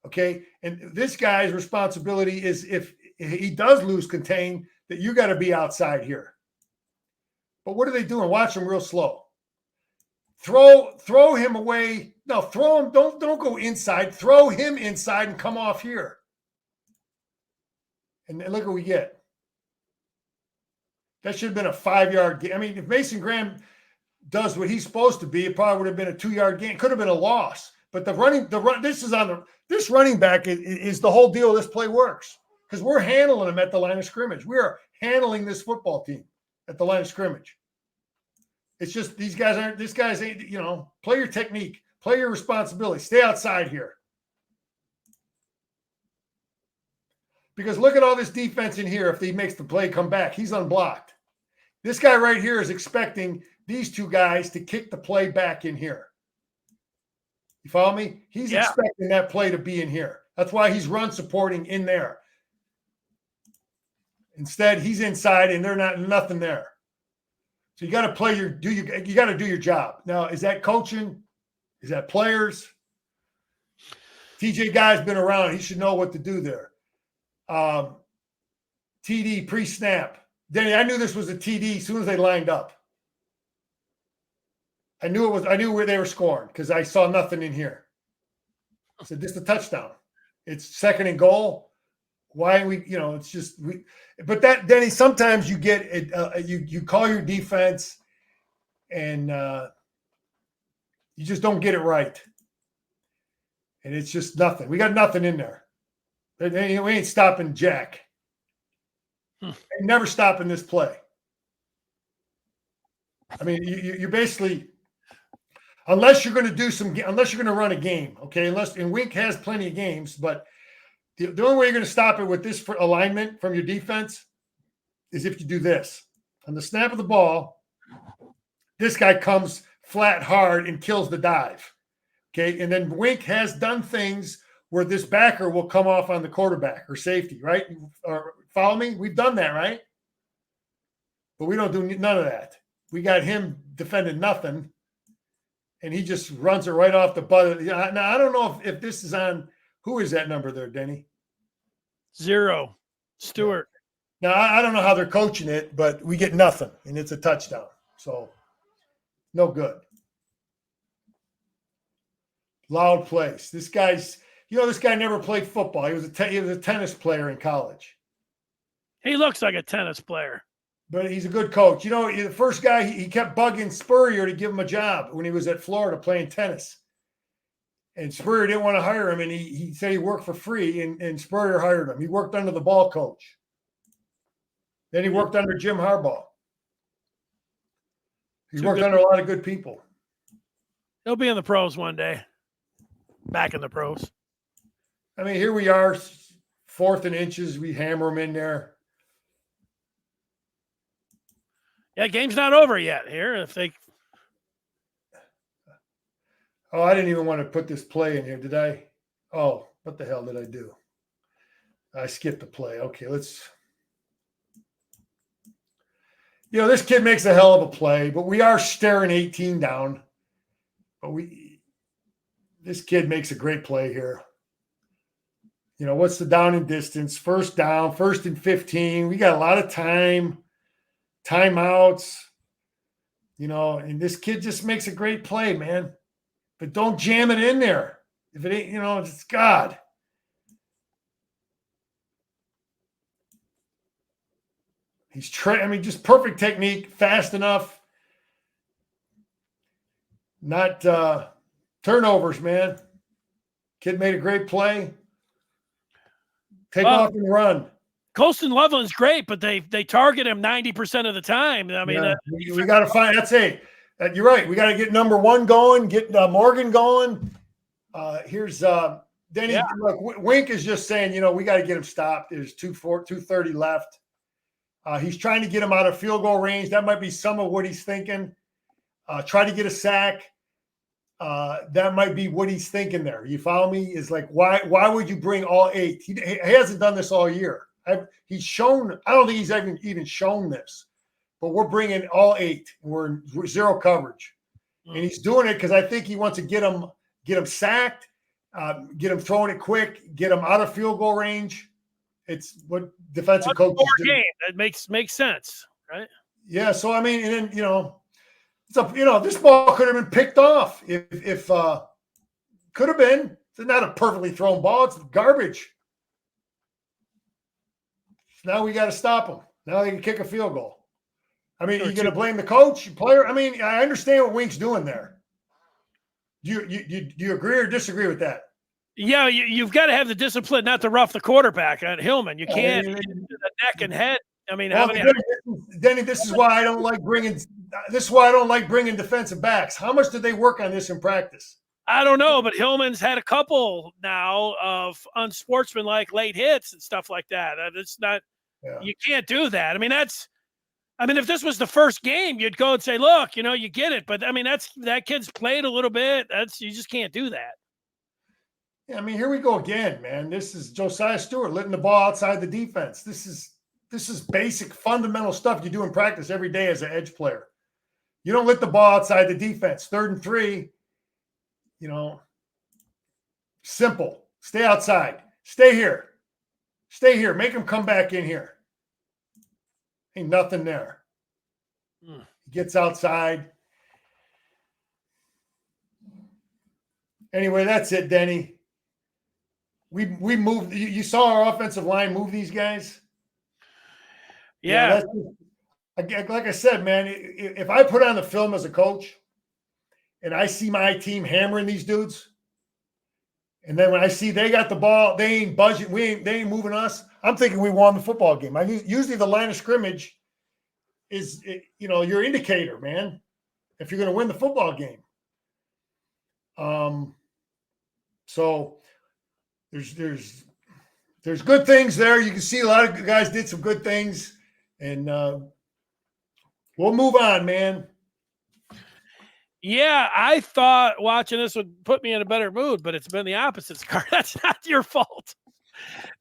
Okay, and this guy's responsibility is if he does lose contain, that you got to be outside here. But what are they doing? Watch him real slow. Throw him away. No, throw him. Don't go inside. Throw him inside and come off here. And look what we get. That should have been a 5-yard game. I mean, if Mason Graham does what he's supposed to be, it probably would have been a 2-yard game. Could have been a loss. But this running back is the whole deal. This play works because we're handling them at the line of scrimmage. We are handling this football team at the line of scrimmage. It's just this guy's ain't, play your technique, play your responsibility, stay outside here. Because look at all this defense in here. If he makes the play come back, he's unblocked. This guy right here is expecting these two guys to kick the play back in here. You follow me? He's expecting that play to be in here. That's why he's run supporting in there. Instead, he's inside and nothing there. So you got to you got to do your job. Now, is that coaching? Is that players? TJ Guy's been around. He should know what to do there. TD pre-snap. Denny, I knew this was a TD as soon as they lined up. I knew where they were scoring because I saw nothing in here. I said, this is a touchdown. It's 2nd and goal. Why it's just but that Denny, sometimes you get it, you call your defense and you just don't get it right. And it's just nothing. We got nothing in there. We ain't stopping Jack. Ain't never stopping this play. I mean, you're basically, unless you're going to run a game, okay? And Wink has plenty of games, but the only way you're going to stop it with this alignment from your defense is if you do this. On the snap of the ball, this guy comes flat hard and kills the dive, okay? And then Wink has done things where this backer will come off on the quarterback or safety, right? Or follow me? We've done that, right? But we don't do none of that. We got him defending nothing, and he just runs it right off the butt. Now, I don't know if this is on – who is that number there, Denny? 0. Stewart. Now, I don't know how they're coaching it, but we get nothing, and it's a touchdown. So, no good. Loud place. This guy's, this guy never played football. He was a tennis player in college. He looks like a tennis player. But he's a good coach. The first guy, he kept bugging Spurrier to give him a job when he was at Florida playing tennis. And Spurrier didn't want to hire him, and he said he worked for free, and Spurrier hired him. He worked under the ball coach. Then he worked under Jim Harbaugh. He worked under a lot of good people. He'll be in the pros one day. Back in the pros. I mean, here we are, 4th and inches. We hammer him in there. Yeah, game's not over yet here. I didn't even want to put this play in here, did I? Oh, what the hell did I do? I skipped the play. Okay, let's. This kid makes a hell of a play, but we are staring 18 down. But this kid makes a great play here. What's the down and distance? First down, 1st and 15. We got a lot of time, timeouts, and this kid just makes a great play, man. But don't jam it in there. If it ain't, it's God. He's just perfect technique, fast enough. Not turnovers, man. Kid made a great play. Take off and run. Colston Loveland's great, but they target him 90% of the time. I mean, we got to find. That's it. You're right. We got to get number 1 going. Get Morgan going. Here's Denny. Yeah. Look, Wink is just saying, we got to get him stopped. There's 2:30 left. He's trying to get him out of field goal range. That might be some of what he's thinking. Try to get a sack. That might be what he's thinking there. You follow me? Is like, why would you bring all 8? He hasn't done this all year. He's shown. I don't think he's even shown this. But we're bringing all 8. And we're 0 coverage, and he's doing it because I think he wants to get him sacked, get him throwing it quick, get him out of field goal range. It's what defensive coaches do. That makes sense, right? Yeah. So I mean, and then this ball could have been picked off if could have been. It's not a perfectly thrown ball. It's garbage. Now we got to stop them. Now they can kick a field goal. I mean, are you going to blame the coach, player? I mean, I understand what Wink's doing there. Do you agree or disagree with that? Yeah, you've got to have the discipline not to rough the quarterback at Hillman. You can't get into the neck and head. I mean, Denny, this is why I don't like bringing. This is why I don't like bringing defensive backs. How much did they work on this in practice? I don't know, but Hillman's had a couple now of unsportsmanlike late hits and stuff like that. It's not. Yeah. You can't do that. I mean, if this was the first game, you'd go and say, look, you get it. But I mean, that kid's played a little bit. You just can't do that. Yeah, I mean, here we go again, man. This is Josiah Stewart letting the ball outside the defense. This is basic fundamental stuff you do in practice every day as an edge player. You don't let the ball outside the defense. 3rd and 3, simple. Stay outside. Stay here. Stay here. Make him come back in here. Ain't nothing there. He gets outside. Anyway, that's it, Denny. We moved. You saw our offensive line move these guys? Yeah. Like I said, man, if I put on the film as a coach and I see my team hammering these dudes, and then when I see they got the ball, they ain't budging, they ain't moving us, I'm thinking we won the football game. Usually the line of scrimmage is, your indicator, man, if you're going to win the football game. So there's good things there. You can see a lot of guys did some good things, and we'll move on, man. Yeah, I thought watching this would put me in a better mood, but it's been the opposite, Scar. That's not your fault.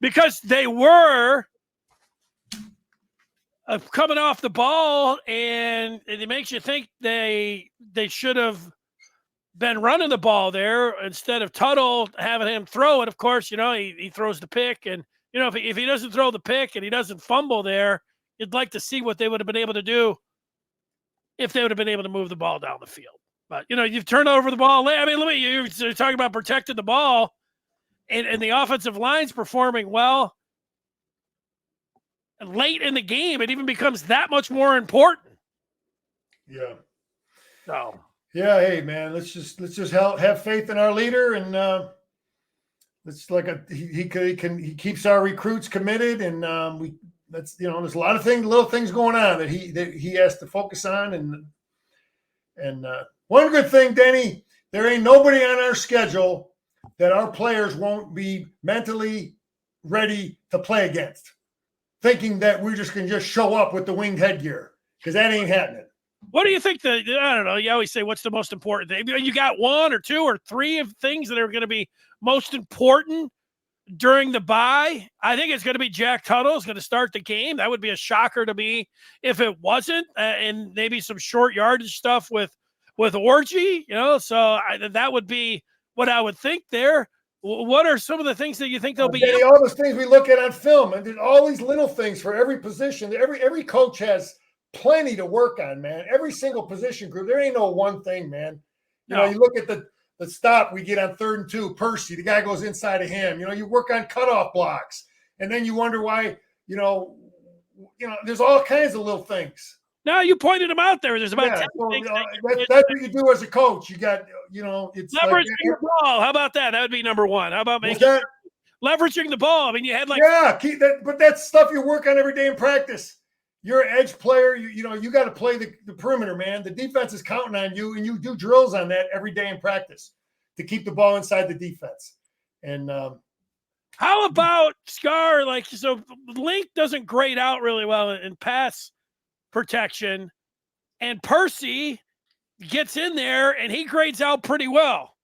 Because they were coming off the ball, and it makes you think they should have been running the ball there instead of Tuttle having him throw it. Of course, he throws the pick, and if he doesn't throw the pick and he doesn't fumble there, you'd like to see what they would have been able to do if they would have been able to move the ball down the field. But, you've turned over the ball. I mean, you're talking about protecting the ball, and the offensive line's performing well. Late in the game, it even becomes that much more important. Yeah. So. Yeah, hey man, let's just have faith in our leader, and he keeps our recruits committed, and there's a lot of little things going on that he has to focus on, and one good thing, Denny, there ain't nobody on our schedule that our players won't be mentally ready to play against, thinking that we're just going to just show up with the winged headgear, because that ain't happening. What do you think I don't know, you always say what's the most important thing? You got one or two or three of things that are going to be most important during the bye. I think it's going to be Jack Tuttle is going to start the game. That would be a shocker to me if it wasn't, and maybe some short yardage stuff with Orgy, so that would be what I would think there. What are some of the things that you think they'll be? Danny, all those things we look at on film, and there's all these little things for every position. Every coach has plenty to work on, man. Every single position group. There ain't no one thing, man. You look at the stop we get on 3rd and 2, Percy, the guy goes inside of him. You work on cutoff blocks, and then you wonder why, there's all kinds of little things. No, you pointed them out there. There's about 10 things. That's what you do as a coach. You got, it's leveraging the ball. How about that? That would be number one. How about leveraging the ball? I mean, you had keep that, but that's stuff you work on every day in practice. You're an edge player. You got to play the perimeter, man. The defense is counting on you, and you do drills on that every day in practice to keep the ball inside the defense. And how about Scar? So Link doesn't grade out really well in pass protection, and Percy gets in there and he grades out pretty well.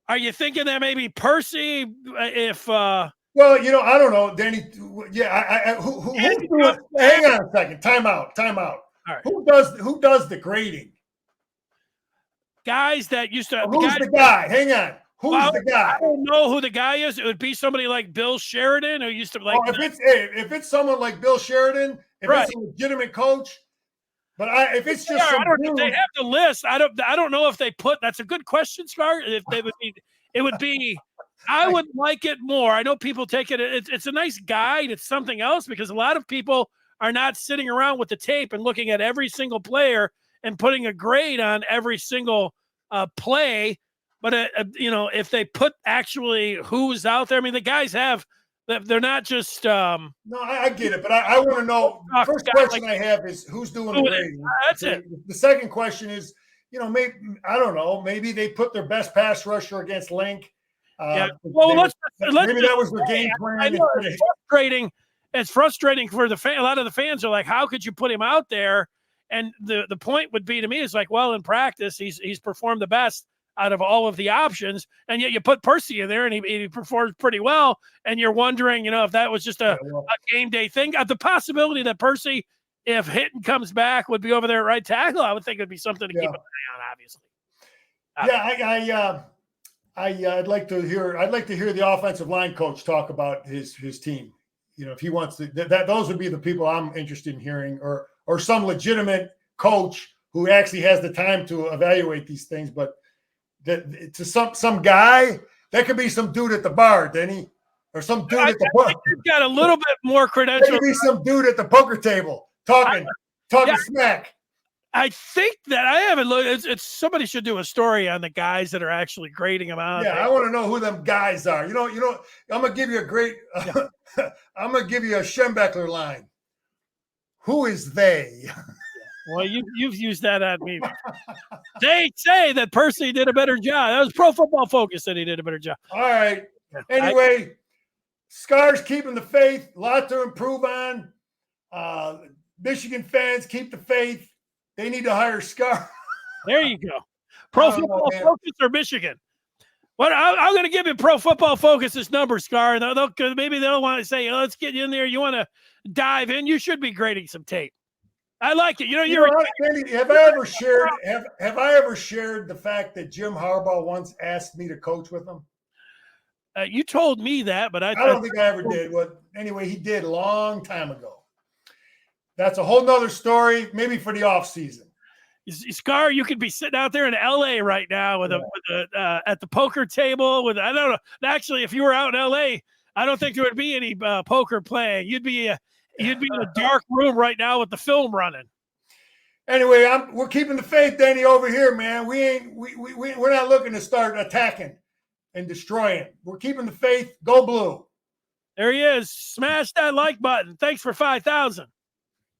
Are you thinking that maybe Percy, if well, I don't know, Danny. Yeah, hang on a second. Time out. All right. Who does the grading? Guys that used to. Who's the guy? Hang on. Who's the guy? I don't know who the guy is. It would be somebody like Bill Sheridan, who used to if it's someone like Bill Sheridan, if it's a legitimate coach. But if it's just they have the list. I don't know if they put. That's a good question, Scar. If they would be, it would be. I would like it more. I know people take it. It's a nice guide. It's something else because a lot of people are not sitting around with the tape and looking at every single player and putting a grade on every single play. But if they put actually who's out there, I mean, the guys have. They're not just. No, I get it, but I want to know. First question I have is who's doing the grading. That's it. The second question is, maybe I don't know. Maybe they put their best pass rusher against Link. Yeah. Well, maybe that was their game plan. I know it's frustrating. It's frustrating for the fan. A lot of the fans are like, "How could you put him out there?" And the point would be to me is like, well, in practice, he's performed the best out of all of the options, and yet you put Percy in there and he performed pretty well, and you're wondering, if that was just a game day thing. The possibility that Percy, if Hinton comes back, would be over there at right tackle, I would think it'd be something to keep an eye on, obviously. I'd like to hear the offensive line coach talk about his team. If he wants to, those would be the people I'm interested in hearing, or some legitimate coach who actually has the time to evaluate these things, but to some guy, that could be some dude at the bar, Denny, or some dude at the bar. He's got a little bit more credentials. That could be some dude at the poker table talking smack. I think that I haven't looked. It's somebody should do a story on the guys that are actually grading them out. Yeah, I want to know who them guys are. I'm gonna give you a great. I'm gonna give you a Schembeckler line. Who is they? Well, you've used that on me. They say that Percy did a better job. That was Pro Football Focus that he did a better job. All right. Anyway, Scar's keeping the faith. A lot to improve on. Michigan fans, keep the faith. They need to hire Scar. There you go. Pro Football Focus or Michigan? What I'm going to give you Pro Football Focus's number, Scar. Maybe they'll want to say, let's get you in there. You want to dive in? You should be grading some tape. I like it. Have I ever shared the fact that Jim Harbaugh once asked me to coach with him? You told me that, but I don't think I ever did. What anyway, he did a long time ago. That's a whole nother story, maybe for the off season. Scar, you could be sitting out there in LA right now with at the poker table with, I don't know. Actually, if you were out in LA, I don't think there would be any poker playing. You'd be in a dark room right now with the film running. Anyway, we're keeping the faith, Danny, over here, man. We're not looking to start attacking and destroying. We're keeping the faith. Go Blue. There he is. Smash that like button. Thanks for 5,000.